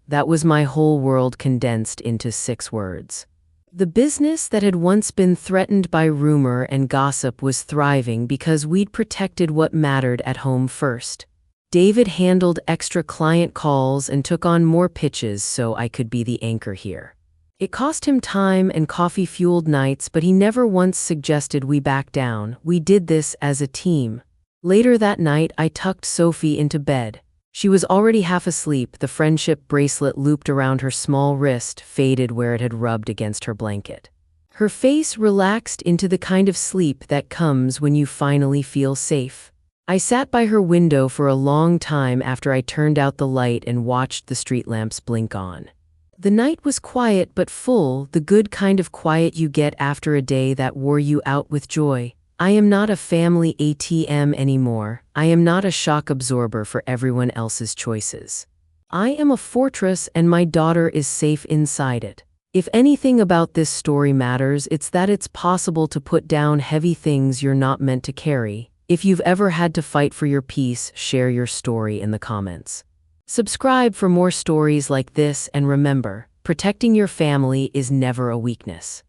That was my whole world condensed into 6 words. The business that had once been threatened by rumor and gossip was thriving because we'd protected what mattered at home first. David handled extra client calls and took on more pitches so I could be the anchor here. It cost him time and coffee-fueled nights, but he never once suggested we back down. We did this as a team. Later that night, I tucked Sophie into bed. She was already half asleep, the friendship bracelet looped around her small wrist, faded where it had rubbed against her blanket. Her face relaxed into the kind of sleep that comes when you finally feel safe. I sat by her window for a long time after I turned out the light and watched the street lamps blink on. The night was quiet but full, the good kind of quiet you get after a day that wore you out with joy. I am not a family ATM anymore. I am not a shock absorber for everyone else's choices. I am a fortress, and my daughter is safe inside it. If anything about this story matters, it's that it's possible to put down heavy things you're not meant to carry. If you've ever had to fight for your peace, share your story in the comments. Subscribe for more stories like this, and remember, protecting your family is never a weakness.